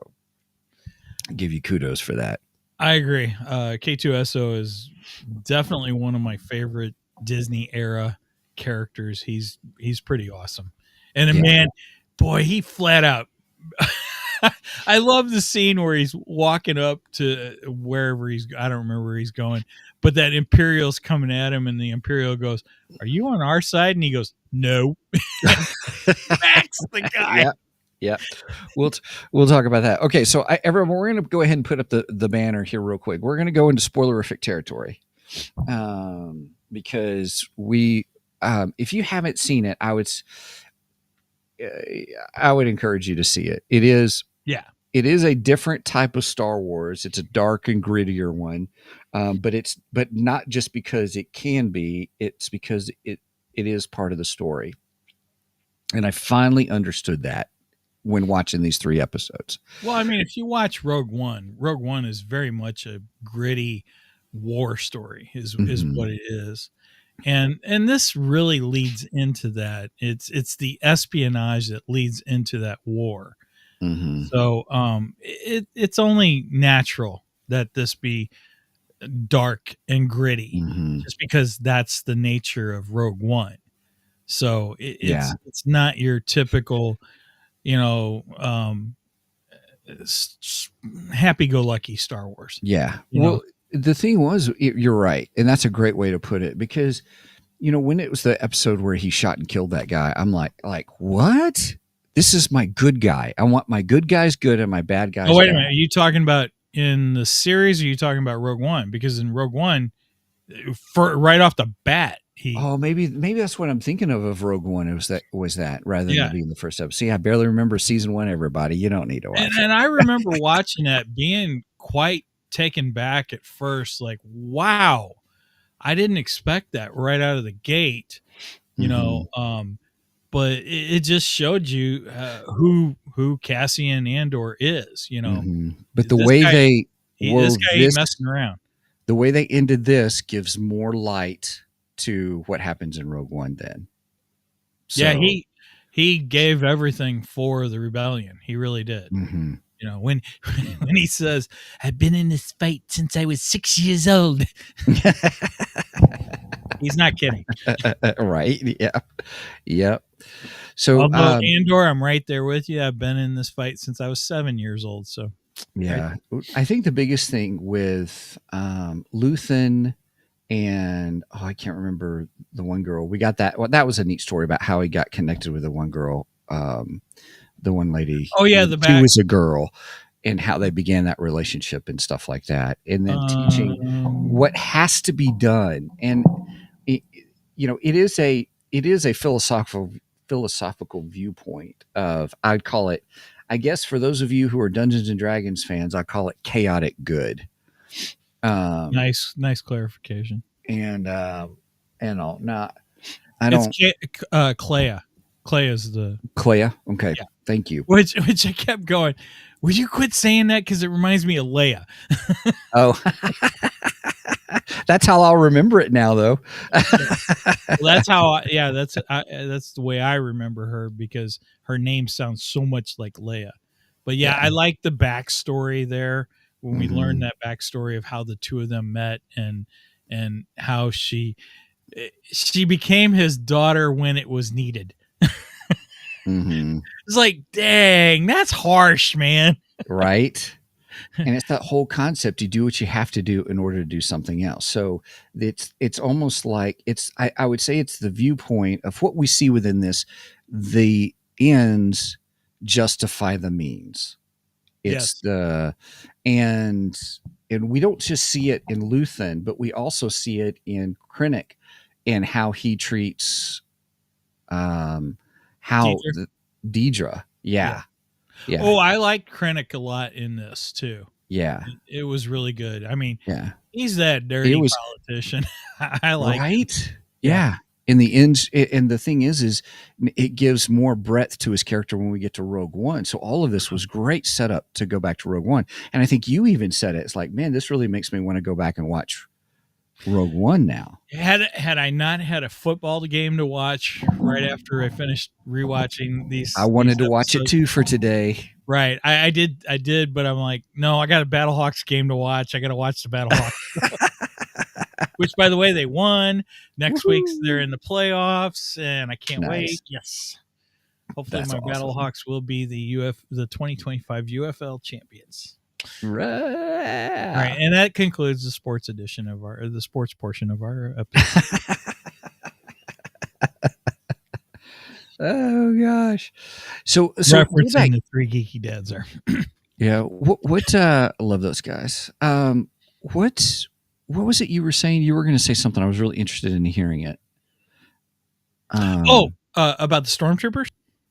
I give you kudos for that. I agree. K2SO is definitely one of my favorite Disney era characters. He's pretty awesome. And man, boy, he flat out. I love the scene where he's walking up to wherever I don't remember where he's going, but that Imperial's coming at him, and the Imperial goes, "Are you on our side?" And he goes, "No." Max the guy. Yeah. We'll talk about that. Okay, so everyone, we're going to go ahead and put up the banner here real quick. We're going to go into spoilerific territory, because we, if you haven't seen it, I would encourage you to see it. It is a different type of Star Wars. It's a dark and grittier one, but not just because it can be. It's because it is part of the story, and I finally understood that when watching these 3 episodes. Well, I mean, if you watch Rogue One is very much a gritty war story, is what it is. And this really leads into that. It's the espionage that leads into that war. Mm-hmm. So it's only natural that this be dark and gritty, just because that's the nature of Rogue One. So it's not your typical, happy-go-lucky Star Wars. Yeah. Well, the thing was, you're right, and that's a great way to put it, because when it was the episode where he shot and killed that guy, I'm like what? This is my good guy. I want my good guys good and my bad guys. Oh, wait a bad. minute. Are you talking about in the series, or are you talking about Rogue One? Because in Rogue One, right off the bat, maybe that's what I'm thinking of Rogue One. It was that rather than being the first episode. See, I barely remember season 1. Everybody, you don't need to watch it. And I remember watching that, being quite taken back at first. Like, wow, I didn't expect that right out of the gate. But it just showed you who Cassian Andor is. But the way this guy ain't messing around. The way they ended this gives more light to what happens in Rogue One then. So, yeah, he gave everything for the rebellion. He really did. When he says, "I've been in this fight since I was 6 years old." He's not kidding. Right. Yeah. Yep. So although Andor, I'm right there with you. I've been in this fight since I was 7 years old. So yeah, I think the biggest thing with Luthen and I can't remember the one girl. We got that. Well, that was a neat story about how he got connected with the one girl, the one lady. Oh yeah, she was a girl, and how they began that relationship and stuff like that, and then teaching what has to be done. And it is a philosophical viewpoint of, I'd call it, I guess for those of you who are Dungeons and Dragons fans, I call it chaotic good. Nice clarification. And all. Not. I It's don't. Clea. Clea is the Clea. Okay. Yeah. Thank you. which I kept going. Would you quit saying that because it reminds me of Leia? Oh, that's how I'll remember it now, though. Well, that's how. That's the way I remember her because her name sounds so much like Leia. But yeah, I like the backstory there when we learned that backstory of how the two of them met and how she became his daughter when it was needed. It's like, dang, that's harsh, man. Right. And it's that whole concept. You do what you have to do in order to do something else. So it's almost like I would say it's the viewpoint of what we see within this. The ends justify the means. It's and we don't just see it in Luthen, but we also see it in Krennic and how he treats Deidre. Yeah. Oh, I like Krennic a lot in this too. Yeah. It was really good. I mean, Yeah. he's that dirty politician. I like right. him. Yeah. In the end, and the thing is it gives more breadth to his character when we get to Rogue One. So all of this was great setup to go back to Rogue One. And I think you even said it. It's like, man, this really makes me want to go back and watch Rogue One now. Had I not had a football game to watch right after I finished rewatching these, I wanted to watch it too for today. Right, I did, but I'm like, no, I got a Battlehawks game to watch. I got to watch the Battlehawks, which, by the way, they won. Next week they're in the playoffs, and I can't wait. Yes, hopefully my Battlehawks will be the 2025 UFL champions. Right. All right, and that concludes the sports edition of the sports portion of our episode. Oh gosh! So referencing the three geeky dads there. Yeah. What? I love those guys. What was it you were saying? You were going to say something. I was really interested in hearing it. About the stormtroopers.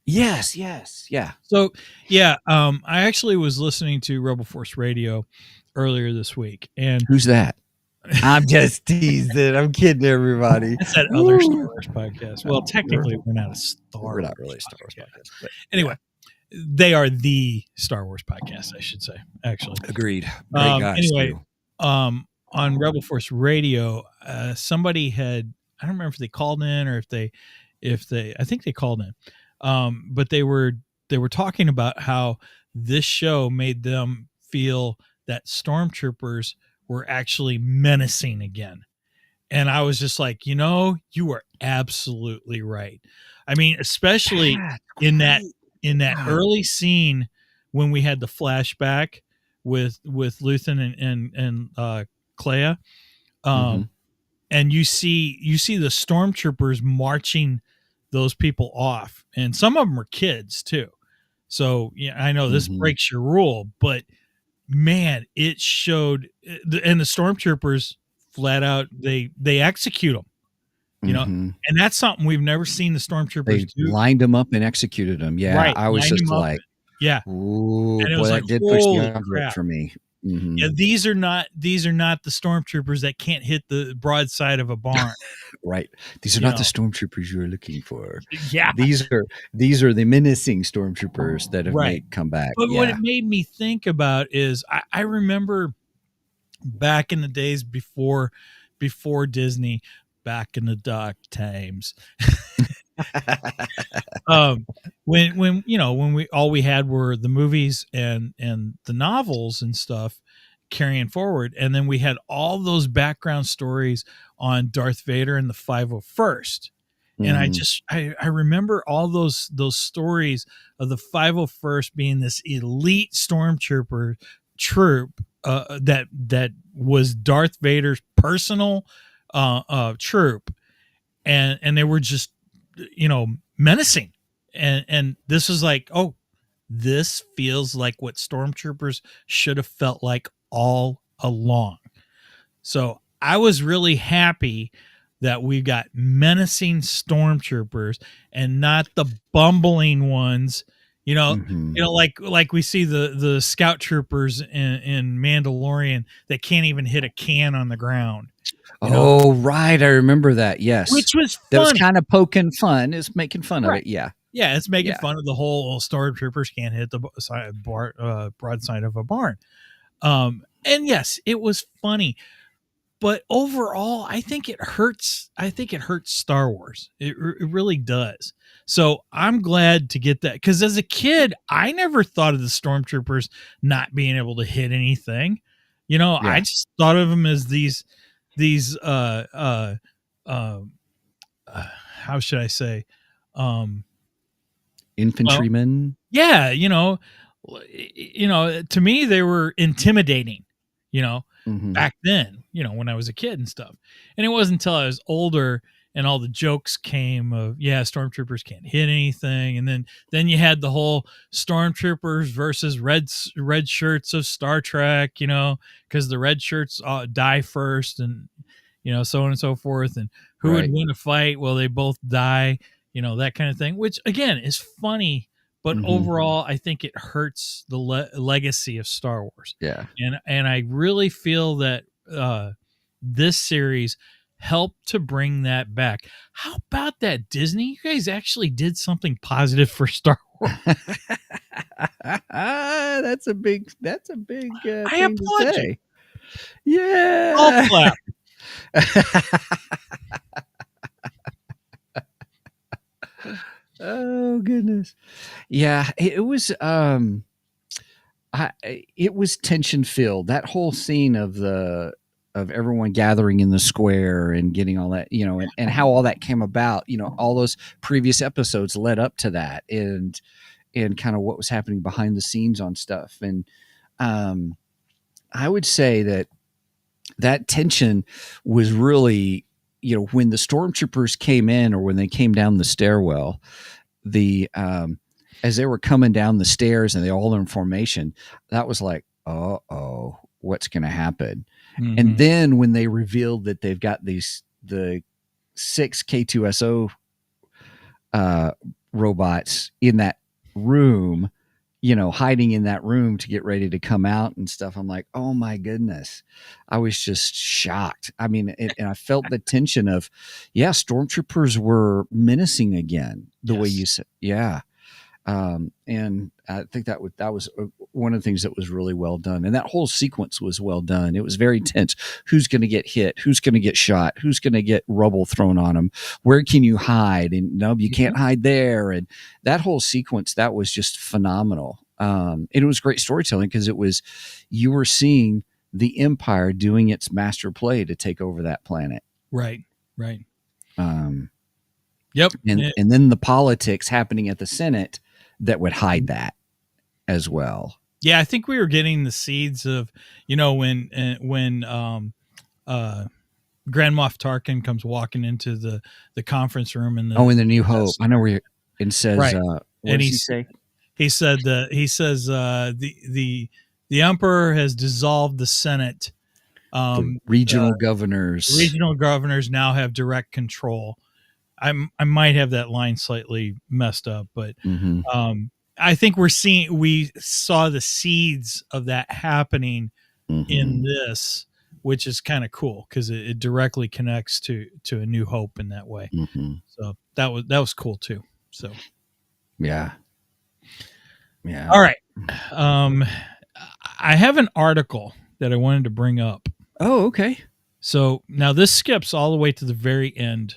Yes. Yeah. So, yeah, I actually was listening to Rebel Force Radio earlier this week, and who's that? I'm just teasing. I'm kidding everybody. It's that other Star Wars podcast. Well, technically, we're not really a Star Wars podcast. But anyway, they are the Star Wars podcast, I should say. Actually, agreed. Great guys. Anyway, on Rebel Force Radio, somebody had, I don't remember if they called in or if they I think they called in. But they were talking about how this show made them feel that stormtroopers were actually menacing again. And I was just like, you are absolutely right. I mean, especially in that early scene when we had the flashback with Luthen and Clea. And you see the stormtroopers marching those people off, and some of them are kids too. So yeah, I know this breaks your rule, but man, it showed. And the stormtroopers flat out they execute them, and that's something we've never seen the stormtroopers do. Lined them up and executed them. Yeah, right. I was just like, ooh, and it was that did push the envelope for me. Yeah, these are not the stormtroopers that can't hit the broadside of a barn. Right. These are not the stormtroopers you are looking for. Yeah. These are the menacing stormtroopers that have made come back. But what it made me think about is I remember back in the days before Disney, back in the dark times. When we all we had were the movies and the novels and stuff carrying forward, and then we had all those background stories on Darth Vader and the 501st. And I remember all those stories of the 501st being this elite stormtrooper troop that was Darth Vader's personal troop, and they were just menacing, and this is like, oh, this feels like what stormtroopers should have felt like all along. So I was really happy that we got menacing stormtroopers and not the bumbling ones Mhm. Like we see the scout troopers in Mandalorian that can't even hit a can on the ground, you know, Oh, right. I remember that. Yes. which was That was funny. kind of poking fun. It's making fun of Right. it. Yeah. Yeah, it's making Yeah. fun of the whole stormtroopers can't hit the broadside of a barn. And yes, it was funny, but overall, I think it hurts. I think it hurts Star Wars. It really does. So I'm glad to get that, because as a kid, I never thought of the stormtroopers not being able to hit anything. I Yeah. just thought of them as these uh, how should I say, um, well, Infantrymen. yeah, to me they were intimidating, you know, Mhm. back then, when I was a kid and stuff. And it wasn't until I was older and all the jokes came of, yeah, stormtroopers can't hit anything, and then you had the whole stormtroopers versus red shirts of Star Trek, because the red shirts die first, and so on and so forth, and who would Right. win a fight? Well, they both die, that kind of thing, which again is funny, but Mhm. overall I think it hurts the legacy of Star Wars. Yeah. And I really feel that this series helped to bring that back. How about that, Disney? You guys actually did something positive for Star Wars. That's a big I thing to applaud you. say. Golf Yeah. clap. Oh goodness. Yeah, it was it was tension filled. That whole scene of everyone gathering in the square and getting all that, and how all that came about, all those previous episodes led up to that, and kind of what was happening behind the scenes on stuff. And um I would say that tension was really, when the stormtroopers came in, or when they came down the stairwell, the as they were coming down the stairs and they all in formation, that was like, oh, what's going to happen? And Mhm. then when they revealed that they've got the 6K2SO robots in that room, hiding in that room to get ready to come out and stuff, I'm like, oh my goodness. I was just shocked. I mean, and I felt the tension of, yeah, stormtroopers were menacing again, the way Yes. you said. Yeah. And I think that was one of the things that was really well done, and that whole sequence was well done. It was very tense. Who's going to get hit? Who's going to get shot? Who's going to get rubble thrown on them? Where can you hide? And no, you can't hide there. And that whole sequence, that was just phenomenal. And it was great storytelling, because you were seeing the Empire doing its master play to take over that planet. Right. Um, Yep. and then the politics happening at the Senate that would hide that as well. Yeah, I think we were getting the seeds of, when Grand Moff Tarkin comes walking into the conference room, and In the New Hope, I know where it says. Right. What And does he say? he says the Emperor has dissolved the Senate. The regional governors. Regional governors now have direct control. I might have that line slightly messed up, but Mhm. I think we saw the seeds of that happening in this, which is kind of cool, because it directly connects to A New Hope in that way. Mhm. So that was cool too. So Yeah. all right, I have an article that I wanted to bring up. Oh, okay. So now this skips all the way to the very end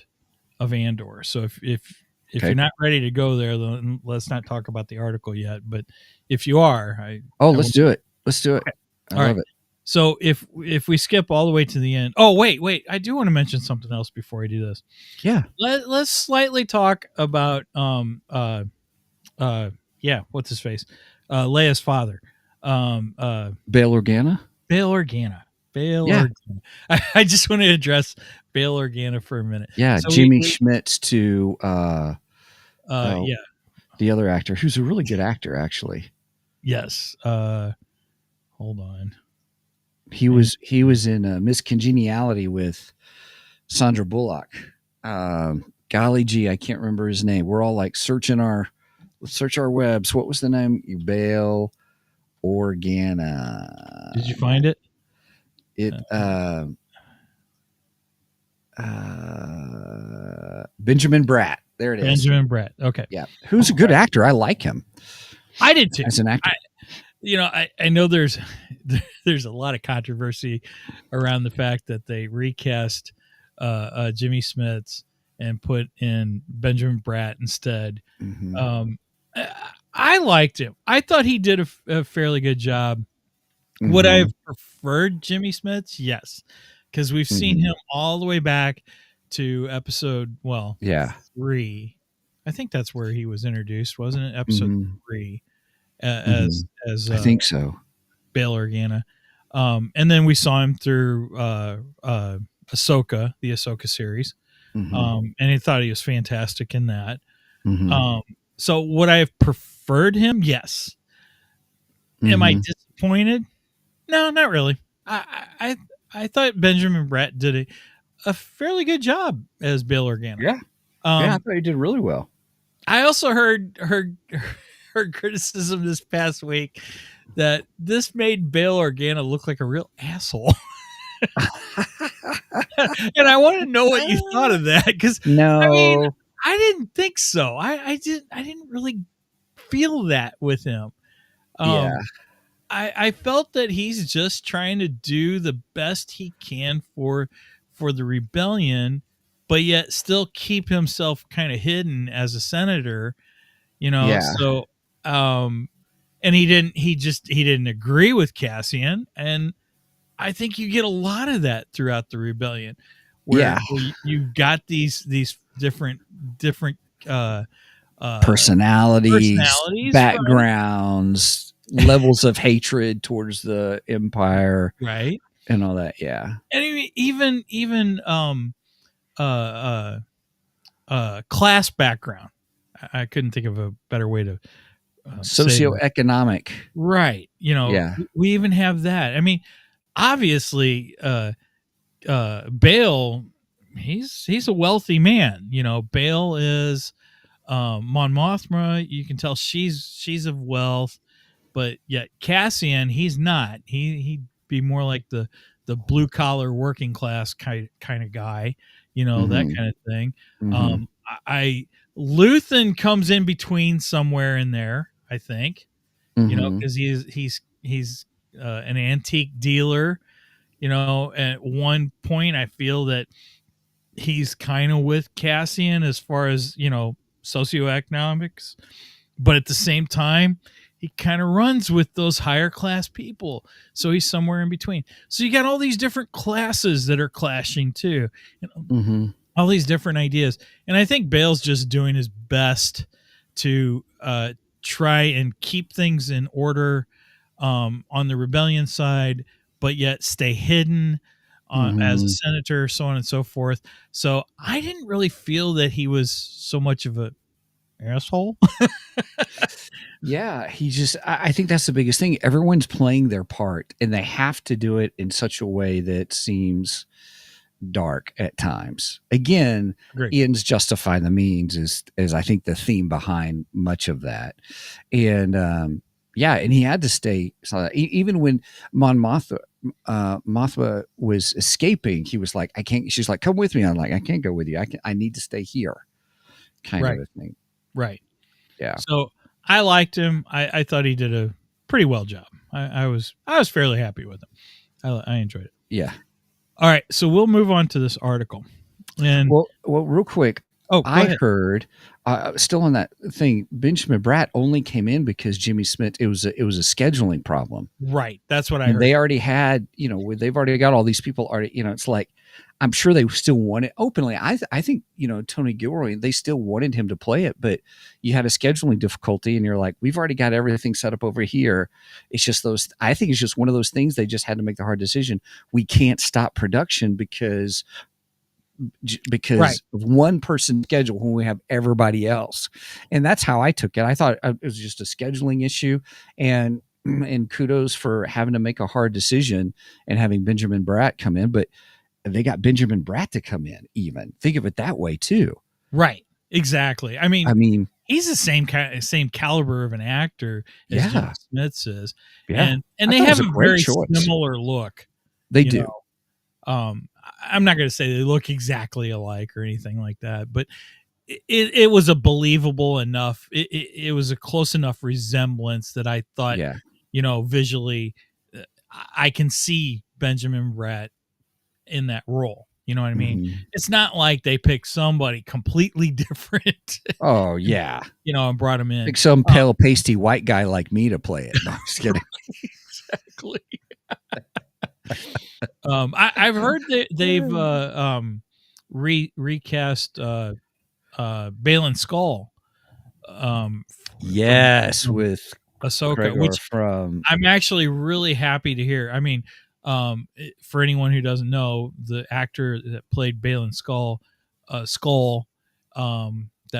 of Andor. So if Okay. you're not ready to go there, then let's not talk about the article yet. But if you are, Let's do it. Let's do it. Okay. I All love right. it. So if we skip all the way to the end. Oh, wait. I do want to mention something else before I do this. Yeah. Let's slightly talk about what's his face? Leia's father. Bail Organa. Bail Organa. Yeah. Organa. I just want to address Bail Organa for a minute. Yeah. So Jimmy Schmitz to yeah. the other actor, who's a really good actor, actually. Yes. Hold on. He was in Miss Congeniality with Sandra Bullock. Golly gee, I can't remember his name. We're all like searching our Let's search our webs. What was the name? Bail Organa. Did you find it? It Benjamin Bratt. There it is. Benjamin Bratt. Okay. Yeah, who's a good actor. I like him I did too. as an actor. I know there's a lot of controversy around the fact that they recast Jimmy Smits and put in Benjamin Bratt instead. Mhm. I liked him. I thought he did a fairly good job. Would I have preferred Jimmy Smits? Yes, because we've seen him all the way back to episode 3. I think that's where he was introduced, wasn't it? Episode 3, as I think so. Bail Organa. And then we saw him through Ahsoka, the Ahsoka series. And I thought he was fantastic in that. So would I have preferred him? Yes. Am I disappointed? No, not really. I thought Benjamin Bratt did a fairly good job as Bail Organa. Yeah. I thought he did really well. I also heard criticism this past week that this made Bail Organa look like a real asshole. And I want to know what you thought of that, because No, I mean, I didn't think so. I didn't really feel that with him. Yeah. I felt that he's just trying to do the best he can for the rebellion, but yet still keep himself kind of hidden as a senator, Yeah. So and he didn't agree with Cassian, and I think you get a lot of that throughout the rebellion, where you got these different personalities, personalities, backgrounds, levels of hatred towards the Empire, right? and all that. Yeah. And even class background. I couldn't think of a better way to say that. Socioeconomic. Right. Yeah. We even have that. I mean, obviously, Bail, he's a wealthy man. Bail is Mon Mothma. You can tell she's of wealth, but yet Cassian, he's not. He'd be more like the blue collar working class kind of guy. That kind of thing. Luthen comes in between somewhere in there, I think. Because he's an antique dealer. At one point I feel that he's kind of with Cassian as far as socioeconomics, but at the same time he kind of runs with those higher class people, so he's somewhere in between. So you got all these different classes that are clashing too, all these different ideas, and I think Bail's just doing his best to try and keep things in order on the rebellion side, but yet stay hidden as a senator, so on and so forth. So I didn't really feel that he was so much of a asshole. Yeah, I think that's the biggest thing. Everyone's playing their part, and they have to do it in such a way that seems dark at times. Again, Great. ends justify the means is I think the theme behind much of that. And and he had to stay. So even when Mon Mothma was escaping, he was like, I can't. She's like, come with me. I'm like, I can't go with you. I need to stay here. Kind of a thing. Right. Yeah. So I liked him. I thought he did a pretty well job. I was fairly happy with him. I enjoyed it. Yeah. All right, so we'll move on to this article. And well, real quick. I heard still on that thing, Benjamin Bratt only came in because Jimmy Smith. It was a scheduling problem. Right. That's what I heard. They already had, they've already got all these people already. It's like, I'm sure they still want it openly. I think, Tony Gilroy, they still wanted him to play it, but you had a scheduling difficulty and you're like, we've already got everything set up over here. It's just I think it's just one of those things. They just had to make the hard decision. We can't stop production because of one person's schedule when we have everybody else. And that's how I took it. I thought it was just a scheduling issue, and kudos for having to make a hard decision and having Benjamin Bratt come in, but they got Benjamin Bratt to come in. Even think of it that way too. Right. Exactly. I mean, he's the same caliber of an actor as Yeah. Jim Smits is, Yeah. and I they thought it was have a a great very choice. similar look. They you do. know. I'm not going to say they look exactly alike or anything like that, but it was a believable enough. It was a close enough resemblance that I thought, Yeah. visually, I can see Benjamin Bratt in that role. You know what I mean? Mhm. It's not like they picked somebody completely different, Oh yeah. and brought him in. Pick some pale, pasty white guy like me to play it. No, I'm just kidding. Exactly. I've heard that they've recast Balin Skull. Yes, from with Ahsoka, Gregor which from I'm actually really happy to hear. I mean, for anyone who doesn't know, the actor that played Balin Skull, that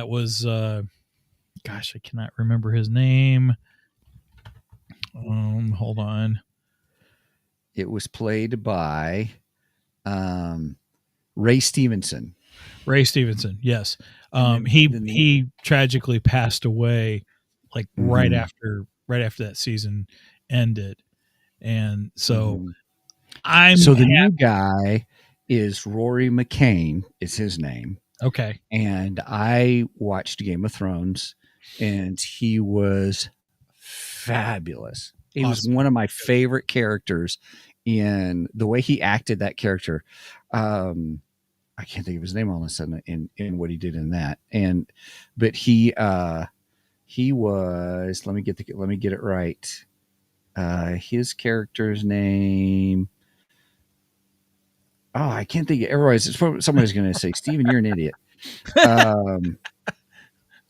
was, gosh, I cannot remember his name. Hold on. it was played by Ray Stevenson. Ray Stevenson, yes. And He tragically passed away, like right Mhm. after that season ended, and so Mhm. I'm So the new guy is Rory McCain is his name. okay. And I watched Game of Thrones and he was fabulous. He was Awesome. one of my favorite characters in the way he acted that character. I can't think of his name all of a sudden in what he did in that. But he was, let me get it right. His character's name. Oh, I can't think of somebody's going to say, Steven, you're an idiot.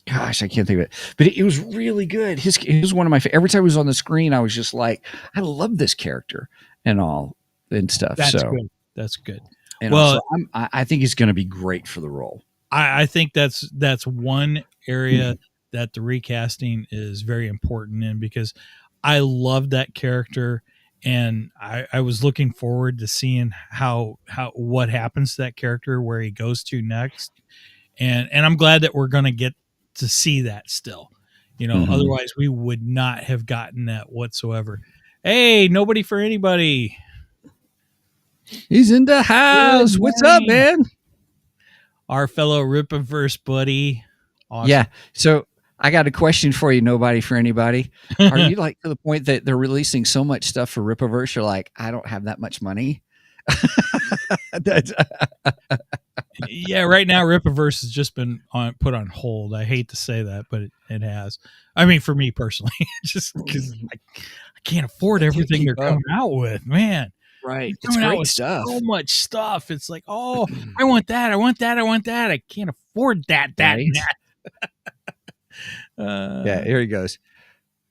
Gosh, I can't think of it, but it was really good. He was one of my every time he was on the screen, I was just like, I love this character and all and stuff. That's so good. That's good. and Well, also, I think he's going to be great for the role. I think that's one area that the recasting is very important in, because I love that character, and I was looking forward to seeing how what happens to that character, where he goes to next, and I'm glad that we're going to get to see that still. Mhm. Otherwise we would not have gotten that whatsoever. Hey, nobody for anybody. He's in the house. Good What's up, morning. man? Our fellow Ripiverse buddy. Awesome. Yeah. So I got a question for you. Nobody for anybody. Are you like to the point that they're releasing so much stuff for Ripiverse? You're like, I don't have that much money. Yeah, right now Ripiverse has just been put on hold. I hate to say that, but it has. I mean, for me personally, just because I can't afford everything they're coming out with, man. Right. They're It's coming out great with stuff. so much stuff. It's like, oh, I want that. I want that. I want that. I can't afford that. Right? And that. Yeah, here he goes.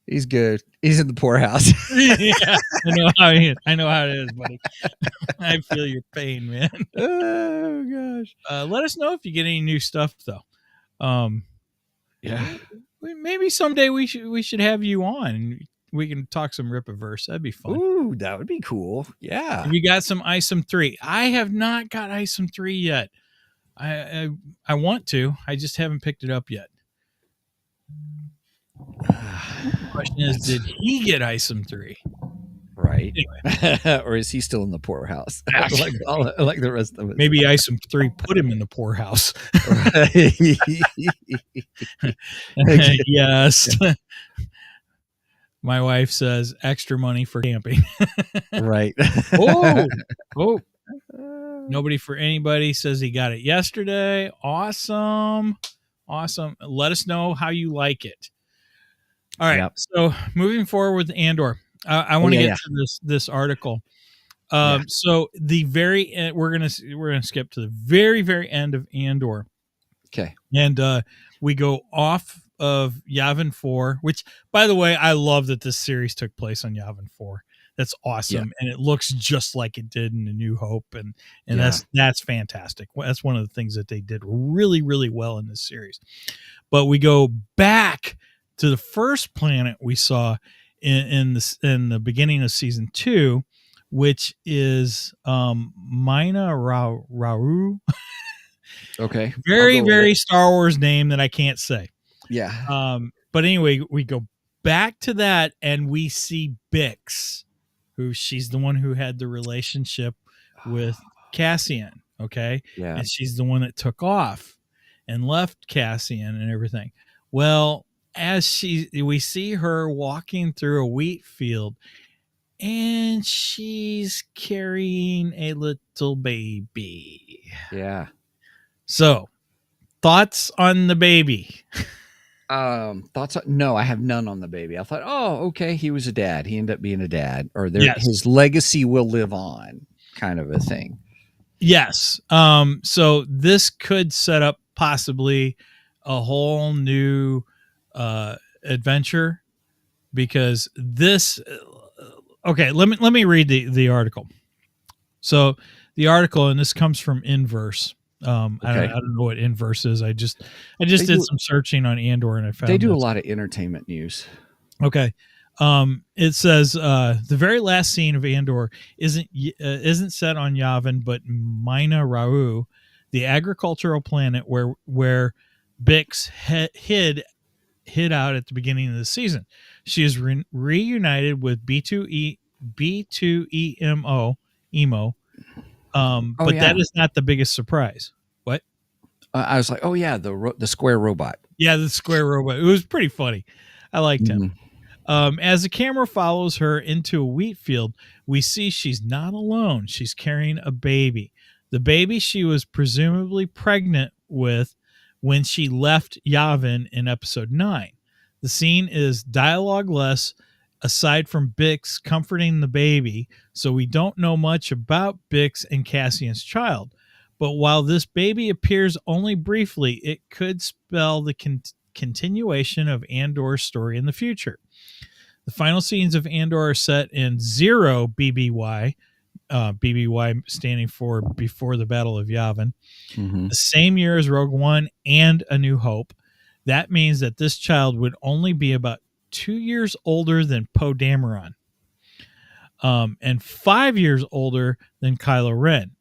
He's good. He's in the poorhouse. Yeah, I know how it is, buddy. I feel your pain, man. Oh gosh. Let us know if you get any new stuff, though. Yeah. Maybe someday we should have you on and we can talk some Ripiverse. That'd be fun. Ooh, that would be cool. Yeah. Have you got some ISOM 3? I have not got ISOM 3 yet. I want to. I just haven't picked it up yet. The question is, did he get ISOM 3? Right. Anyway. Or is he still in the poorhouse? like the rest of us. Maybe ISOM 3 put him in the poorhouse. Yes. My wife says extra money for camping. Right. Oh. Nobody for anybody says he got it yesterday. Awesome. Let us know how you like it. All right. Yep. So moving forward with Andor, I want to get to this article. So the very end, we're gonna skip to the very, very end of Andor. Okay. And we go off of Yavin 4, which, by the way, I love that this series took place on Yavin 4. That's awesome, and it looks just like it did in A New Hope, and that's fantastic. That's one of the things that they did really, really well in this series. But we go back to the first planet we saw in the beginning of season 2, which is Mina Rauru. Okay. Very, very Star Wars name that I can't say. Yeah. But anyway, we go back to that and we see Bix, who she's the one who had the relationship with Cassian. Okay. Yeah. And she's the one that took off and left Cassian and everything. Well, as we see her walking through a wheat field and she's carrying a little baby. Yeah. So, thoughts on the baby? Thoughts? No, I have none on the baby. I thought, oh, okay, he was a dad. He ended up being a dad, or Yes. his legacy will live on, kind of a thing. Yes. So this could set up possibly a whole new adventure, because this. Okay, let me read the article. So the article, and this comes from Inverse. I don't know what Inverse is. I just did some searching on Andor and I found they do this. a lot of entertainment news. Okay. It says the very last scene of Andor isn't set on Yavin, but Mina Rau, the agricultural planet where Bix hid out at the beginning of the season. She is reunited with B2EMO. But that is not the biggest surprise. What? I was like, oh yeah, the square robot. Yeah, the square robot. It was pretty funny. I liked him. As the camera follows her into a wheat field, we see she's not alone. She's carrying a baby. The baby she was presumably pregnant with when she left Yavin in episode 9. The scene is dialogue-less, aside from Bix comforting the baby, so we don't know much about Bix and Cassian's child. But while this baby appears only briefly, it could spell the continuation of Andor's story in the future. The final scenes of Andor are set in 0 BBY, BBY standing for Before the Battle of Yavin, the same year as Rogue One and A New Hope. That means that this child would only be about 2 years older than Poe Dameron, and 5 years older than Kylo Ren,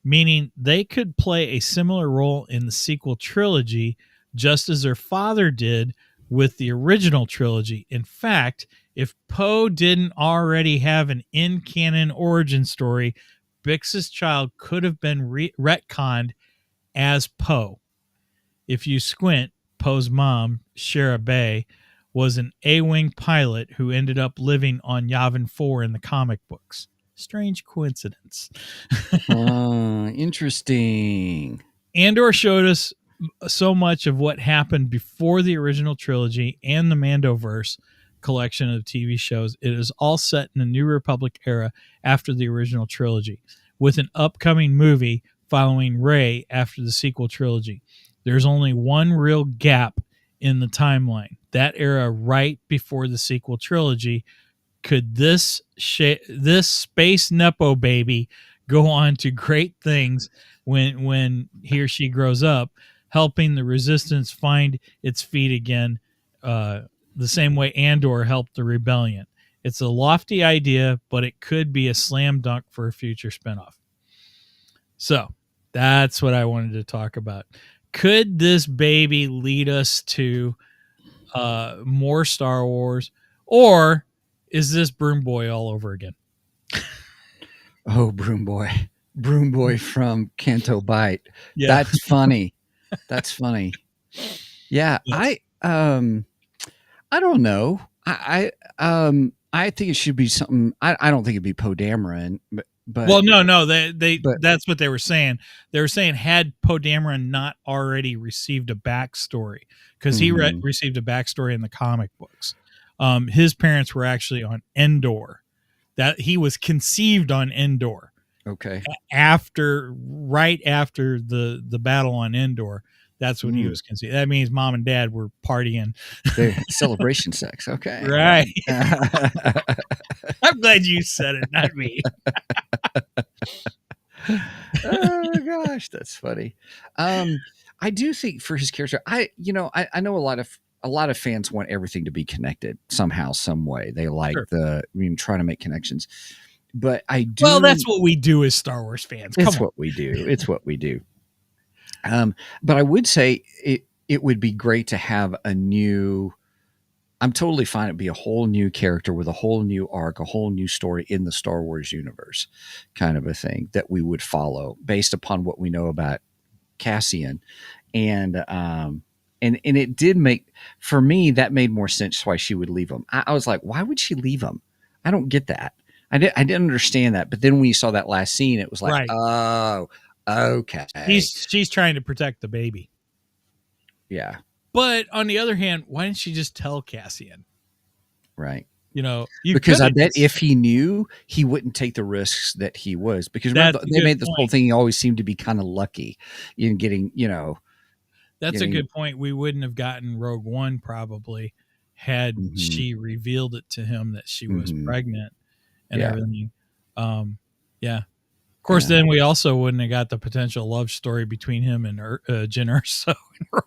meaning they could play a similar role in the sequel trilogy, just as their father did with the original trilogy. In fact, if Poe didn't already have an in-canon origin story, Bix's child could have been retconned as Poe. If you squint, Poe's mom, Shara Bay, was an A-Wing pilot who ended up living on Yavin 4 in the comic books. Strange coincidence. Interesting. Andor showed us so much of what happened before the original trilogy and the Mandoverse collection of TV shows. It is all set in the New Republic era after the original trilogy, with an upcoming movie following Rey after the sequel trilogy. There's only one real gap in the timeline, that era right before the sequel trilogy. Could this space Nepo baby go on to great things when he or she grows up, helping the Resistance find its feet again, the same way Andor helped the Rebellion? It's a lofty idea, but it could be a slam dunk for a future spinoff. So that's what I wanted to talk about. Could this baby lead us to more Star Wars, or is this Broom Boy all over again? Oh, Broom Boy from Canto Bight. Yeah. That's funny. That's funny. Yeah, Yes. I don't know. I think it should be something. I don't think it'd be Poe Dameron, but Well, no, but- that's what they were saying. They were saying, had Poe Dameron not already received a backstory, because he received a backstory in the comic books. His parents were actually on Endor. That he was conceived on Endor. Okay. Right after the battle on Endor. That's when he was conceived. That means mom and dad were partying. Celebration sex. Okay. Right. I'm glad you said it, not me. Oh my gosh, that's funny. I do think for his character, I know a lot of fans want everything to be connected somehow, some way. They like trying to make connections. But I do. Well, that's what we do as Star Wars fans. It's what we do. It's what we do. But I would say it would be great to have a new. I'm totally fine. It'd be a whole new character with a whole new arc, a whole new story in the Star Wars universe, kind of a thing that we would follow based upon what we know about Cassian, and it did make, for me, that made more sense why she would leave him. I was like, why would she leave him? I don't get that. I didn't understand that. But then when you saw that last scene, it was like, Right. oh, okay, She's trying to protect the baby. yeah, But on the other hand, why didn't she just tell Cassian? right. You know, Because I bet if he knew, he wouldn't take the risks that he was. Because remember, they made this whole thing. He always seemed to be kind of lucky in getting, That's a good point. We wouldn't have gotten Rogue One probably had she revealed it to him that she was pregnant and everything. Yeah. Of course, then we also wouldn't have got the potential love story between him and Jyn Erso.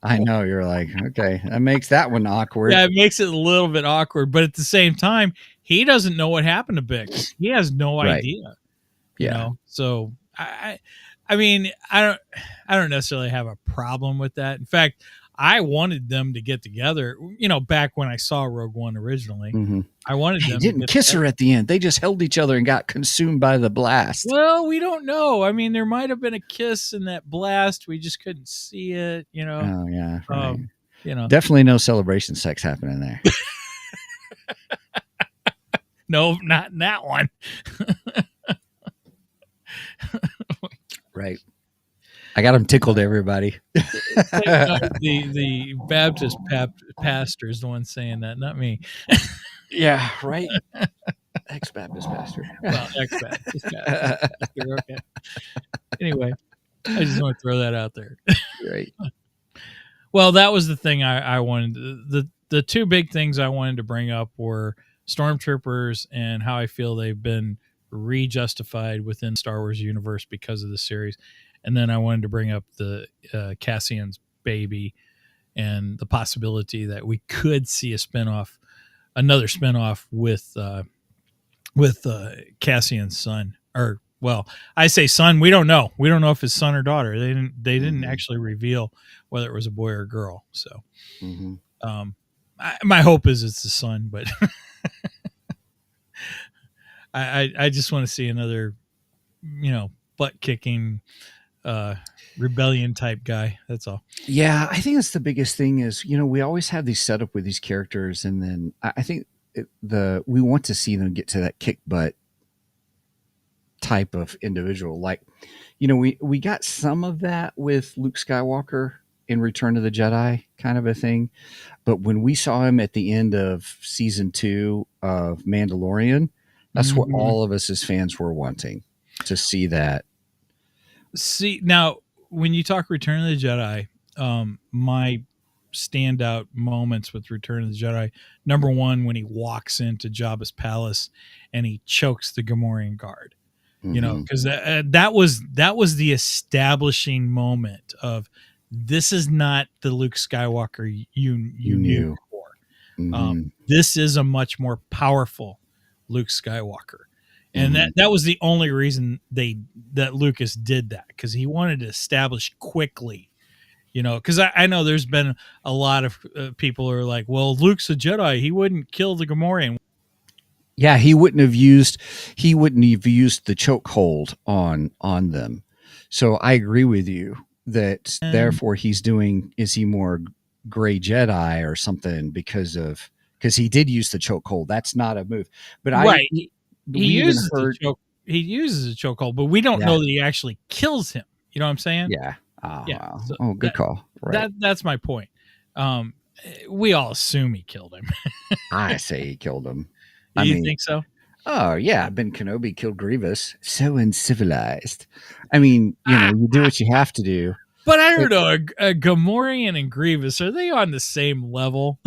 I know, you're like, okay, that makes that one awkward. Yeah, it makes it a little bit awkward, but at the same time, he doesn't know what happened to Bix. He has no idea. You know, so I mean, I don't necessarily have a problem with that. In fact, I wanted them to get together. You know, back when I saw Rogue One originally, I wanted them. They didn't kiss her at the end. They just held each other and got consumed by the blast. Well, we don't know. I mean, there might have been a kiss in that blast. We just couldn't see it. You know. Oh yeah. Right. You know, definitely no celebration sex happening there. No, not in that one. Right. I got them tickled, everybody. The Baptist pastor is the one saying that, not me. Yeah, right. Ex-Baptist pastor. Well, ex-Baptist pastor. Okay. Anyway, I just want to throw that out there. Right. Well, that was the thing I wanted. The two big things I wanted to bring up were stormtroopers and how I feel they've been re-justified within Star Wars universe because of the series. And then I wanted to bring up the Cassian's baby and the possibility that we could see another spinoff with Cassian's son. Or, well, I say son. We don't know. We don't know if it's son or daughter. They didn't actually reveal whether it was a boy or a girl. So, my hope is it's the son, but I just want to see another, butt kicking, rebellion type guy. That's all. Yeah, I think that's the biggest thing is, we always have these set up with these characters, and then I think we want to see them get to that kick butt type of individual. Like, we got some of that with Luke Skywalker in Return of the Jedi, kind of a thing. But when we saw him at the end of season 2 of Mandalorian, that's what all of us as fans were wanting to see that. See, now, when you talk Return of the Jedi, my standout moments with Return of the Jedi, number one, when he walks into Jabba's palace and he chokes the Gamorrean guard, because that was the establishing moment of this is not the Luke Skywalker you knew before. This is a much more powerful Luke Skywalker. And that was the only reason that Lucas did that, because he wanted to establish quickly, because I know there's been a lot of people who are like, well, Luke's a Jedi. He wouldn't kill the Gamorrean. Yeah, he wouldn't have used the chokehold on them. So I agree with you that therefore is he more gray Jedi or something because he did use the chokehold. That's not a move. But right. He uses a chokehold, but we don't know that he actually kills him. You know what I'm saying? Yeah. Oh, yeah. wow. So good call. Right. That's my point. We all assume he killed him. I say he killed him. You think so? Oh yeah, Ben Kenobi killed Grievous. So uncivilized. I mean, you do what you have to do. But I don't know. A Gamorrean and Grievous, are they on the same level?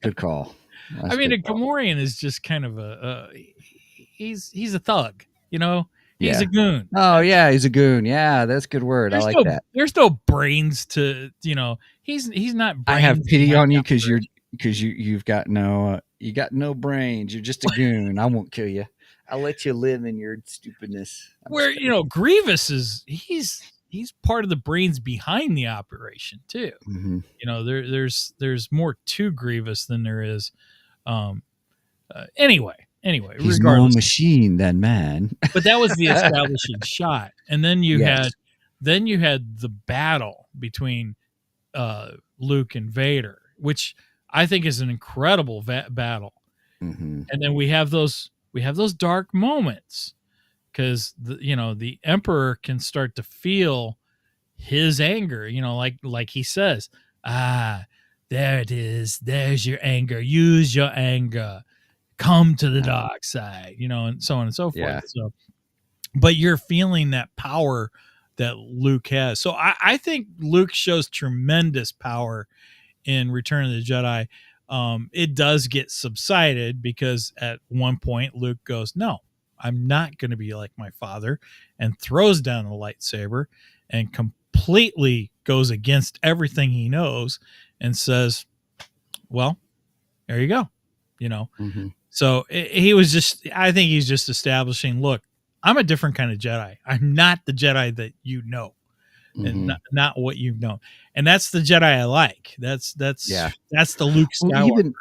Good call. That's a Gamorrean is just kind of he's a thug, He's a goon. Oh yeah, he's a goon. Yeah, that's a good word. I like that. There's no brains to, he's not. I have pity on you because you've got no brains. You're just a goon. I won't kill you. I'll let you live in your stupidness. Grievous he's he's part of the brains behind the operation too. Mm-hmm. You know, there's more to Grievous than there is. Anyway, He's more regardless, machine than man. but that was the establishing shot, and then you Yes. had the battle between Luke and Vader, which I think is an incredible battle. Mm-hmm. And then we have those dark moments because the Emperor can start to feel his anger. You know, like he says, there it is. There's your anger. Use your anger. Come to the dark side. You know, and so on and so forth. Yeah. So, but you're feeling that power that Luke has. So I think Luke shows tremendous power in Return of the Jedi. It does get subsided because at one point Luke goes, "No, I'm not going to be like my father," and throws down the lightsaber and completely goes against everything he knows and says, "Well, there you go." You know, Mm-hmm. so I think he's just establishing, look, I'm a different kind of Jedi. I'm not the Jedi that you know. Mm-hmm. And not what you've known, and that's the Jedi I like. That's the Luke Skywalker.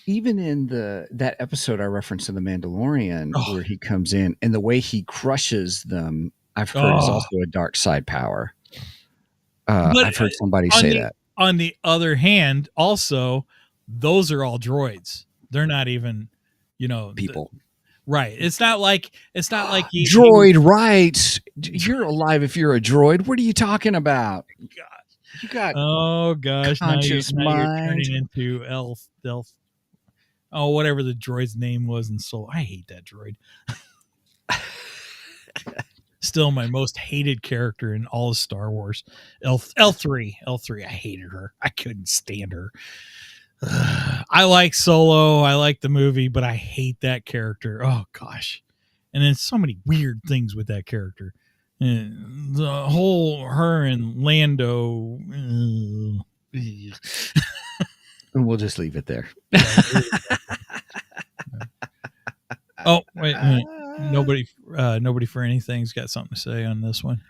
Even in that episode I referenced in The Mandalorian, where he comes in and the way he crushes them, I've heard is also a dark side power. But I've heard somebody say that. On the other hand, also, those are all droids. They're not even, People. Right. It's not like droid rights. You're alive if you're a droid. What are you talking about? God. You got conscious mind. Now you're turning into elf. Oh, whatever the droid's name was in Solo. I hate that droid. Still my most hated character in all of Star Wars. L3. I hated her. I couldn't stand her. I like Solo. I like the movie, but I hate that character. Oh gosh. And then so many weird things with that character. And the whole her and Lando. And we'll just leave it there. Oh, wait. Nobody for anything's got something to say on this one.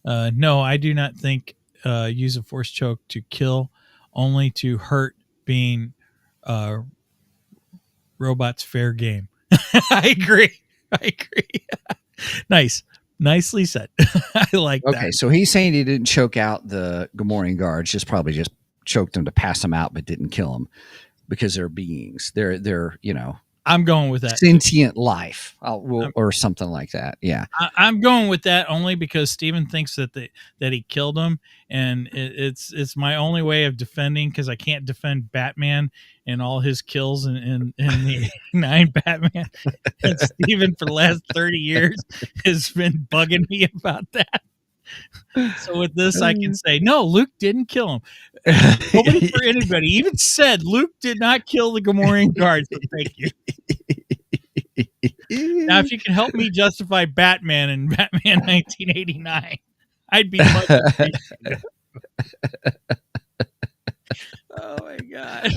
No, I do not think use a force choke to kill, only to hurt being robots fair game. I agree. Nicely said. I like that. Okay, so he's saying he didn't choke out the Gamorrean guards, just choked them to pass them out, but didn't kill them because they're beings. They're I'm going with that. Sentient life or something like that. Yeah. I'm going with that only because Steven thinks that he killed him, and it's my only way of defending, because I can't defend Batman and all his kills in the 9 Batman. And Steven for the last 30 years has been bugging me about that. So with this, I can say, no, Luke didn't kill him. Nobody for anybody even said Luke did not kill the Gamorrean guards. So thank you. Now, if you can help me justify Batman in Batman 1989, I'd be much appreciated. Oh my god!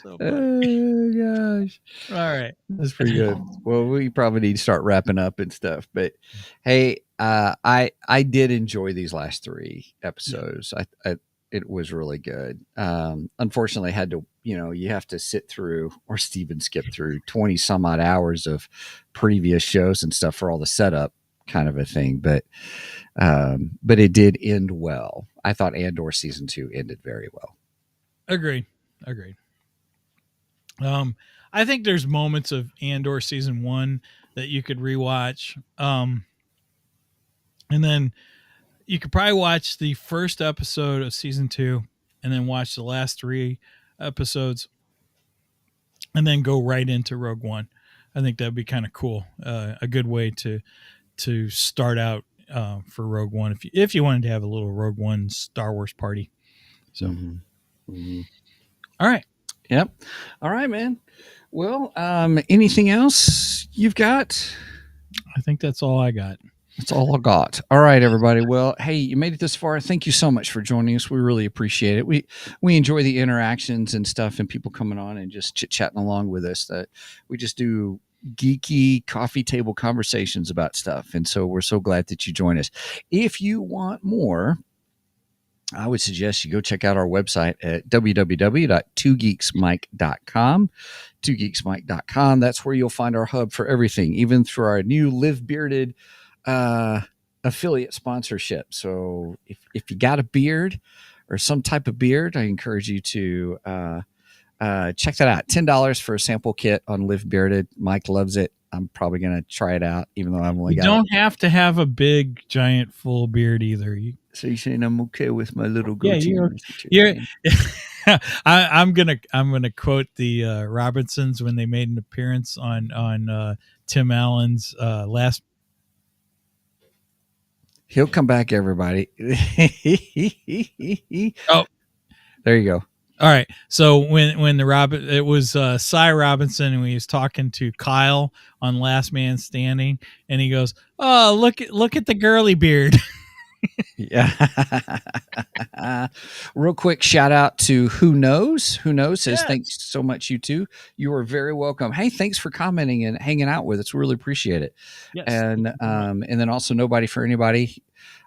So oh gosh! All right, that's pretty good. Well, we probably need to start wrapping up and stuff. But hey, I did enjoy these last 3 episodes. Yeah. It was really good. Unfortunately, I had to, you have to sit through, or Steven skipped through 20 some odd hours of previous shows and stuff for all the setup kind of a thing. But it did end well. I thought Andor season 2 ended very well. Agreed. I think there's moments of Andor season 1 that you could rewatch. And then you could probably watch the first episode of season 2 and then watch the last 3 episodes and then go right into Rogue One. I think that'd be kind of cool. A good way to start out for Rogue One if you wanted to have a little Rogue One Star Wars party. So, All right. Yep. All right, man. Well, anything else you've got? I think that's all I got. That's all I got. All right, everybody. Well, hey, you made it this far. Thank you so much for joining us. We really appreciate it. We enjoy the interactions and stuff and people coming on and just chit-chatting along with us. That we just do geeky coffee table conversations about stuff. And so we're so glad that you join us. If you want more, I would suggest you go check out our website at www.twogeeksmike.com. Twogeeksmike.com. That's where you'll find our hub for everything, even through our new Live Bearded affiliate sponsorship. So if you got a beard or some type of beard, I encourage you to check that out. $10 for a sample kit on Live Bearded. Mike loves it. I'm probably going to try it out, even though I've only You got don't have to have a big, giant, full beard either. So you're saying I'm okay with my little Yeah, goatee? you're I'm gonna quote the Robinsons when they made an appearance on Tim Allen's last. He'll come back, everybody. Oh, there you go. all right. So when it was Cy Robinson, and he was talking to Kyle on Last Man Standing, and he goes, "Oh, look at the girly beard." Yeah. Real quick shout out to Who Knows. Who Knows says, Yes. Thanks so much, you two. You are very welcome. Hey, thanks for commenting and hanging out with us. Really appreciate it. Yes. And then also Nobody for Anybody.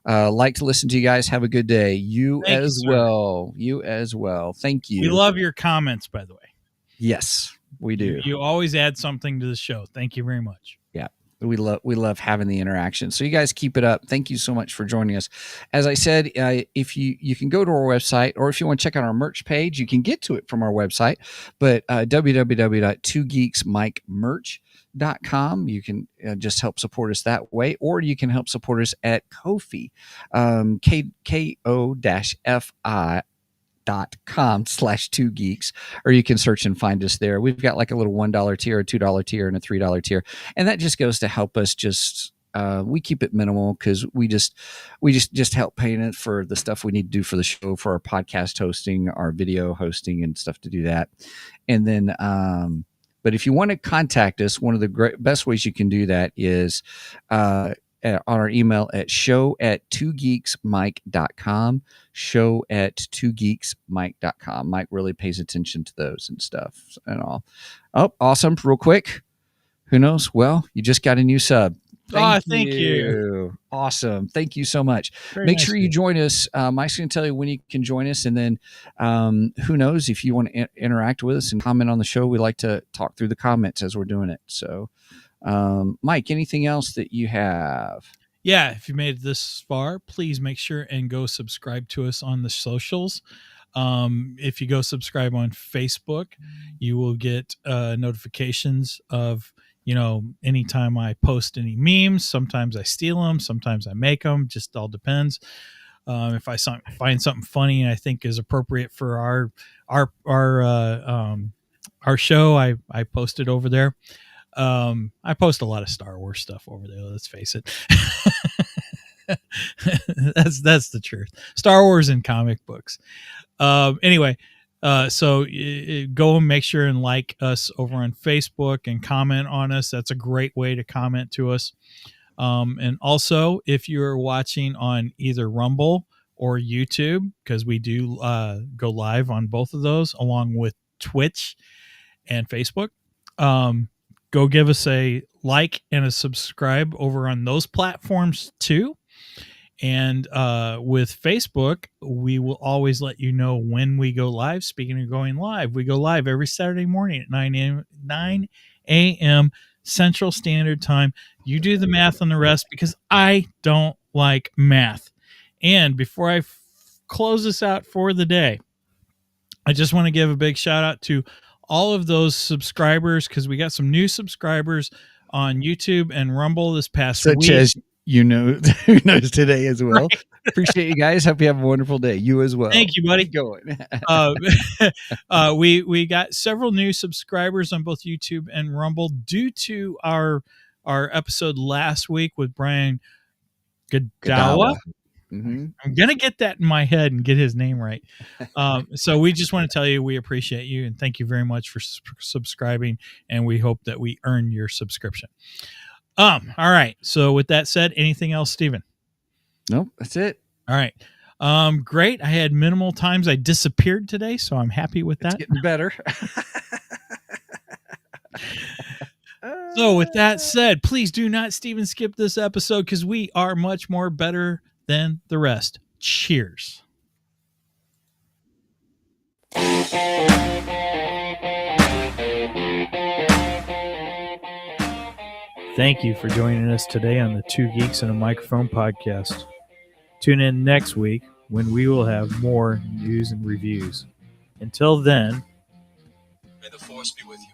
Like to listen to you guys. Have a good day. You Thank you, as sir. well. You as well. Thank you. We love your comments, by the way. Yes, we do. You always add something to the show. Thank you very much. Yeah. We love having the interaction. So you guys keep it up. Thank you so much for joining us. As I said, if you can go to our website, or if you want to check out our merch page, you can get to it from our website. But www.twogeeksmikemerch.com. You can just help support us that way, or you can help support us at Ko-fi, ko-fi.com/2geeks, or you can search and find us there. We've got like a little $1 tier, a $2 tier, and a $3 tier, and that just goes to help us. We keep it minimal because we just help paying it for the stuff we need to do for the show, for our podcast hosting, our video hosting, and stuff to do that. And then but if you want to contact us, one of the best ways you can do that is on our email at show@twogeeksmike.com, show@twogeeksmike.com. Mike really pays attention to those and stuff and all. Oh, awesome. Real quick. Who knows? Well, you just got a new sub. Thank you. Awesome. Thank you so much. Very Make nice sure of you join us. Mike's going to tell you when you can join us. And then who knows, if you want to interact with us and comment on the show, we like to talk through the comments as we're doing it. So Mike, anything else that you have? Yeah, if you made it this far, please make sure and go subscribe to us on the socials. If you go subscribe on Facebook, you will get notifications of, anytime I post any memes. Sometimes I steal them, sometimes I make them, just all depends. If I find something funny and I think is appropriate for our show, I post it over there. I post a lot of Star Wars stuff over there. Let's face it. that's the truth. Star Wars and comic books. Anyway, so go and make sure and like us over on Facebook and comment on us. That's a great way to comment to us. And also, if you're watching on either Rumble or YouTube, because we do go live on both of those, along with Twitch and Facebook, go give us a like and a subscribe over on those platforms too. And with Facebook, we will always let you know when we go live. Speaking of going live, we go live every Saturday morning at 9 a.m. Central Standard Time. You do the math on the rest, because I don't like math. And before I close this out for the day, I just want to give a big shout out to all of those subscribers, because we got some new subscribers on YouTube and Rumble this past week. Such as who knows today as well. Right. Appreciate you guys. Hope you have a wonderful day. You as well. Thank you, buddy. Keep going. We got several new subscribers on both YouTube and Rumble due to our episode last week with Brian Godawa. Mm-hmm. I'm gonna get that in my head and get his name right. So we just want to tell you we appreciate you and thank you very much for subscribing, and we hope that we earn your subscription. All right. So with that said, anything else, Steven? Nope, that's it. All right. Great. I had minimal times I disappeared today, so I'm happy with that. It's getting better. So with that said, please do not Steven skip this episode because we are much more better than the rest. Cheers. Thank you for joining us today on the Two Geeks and a Microphone podcast. Tune in next week when we will have more news and reviews. Until then, May the force be with you.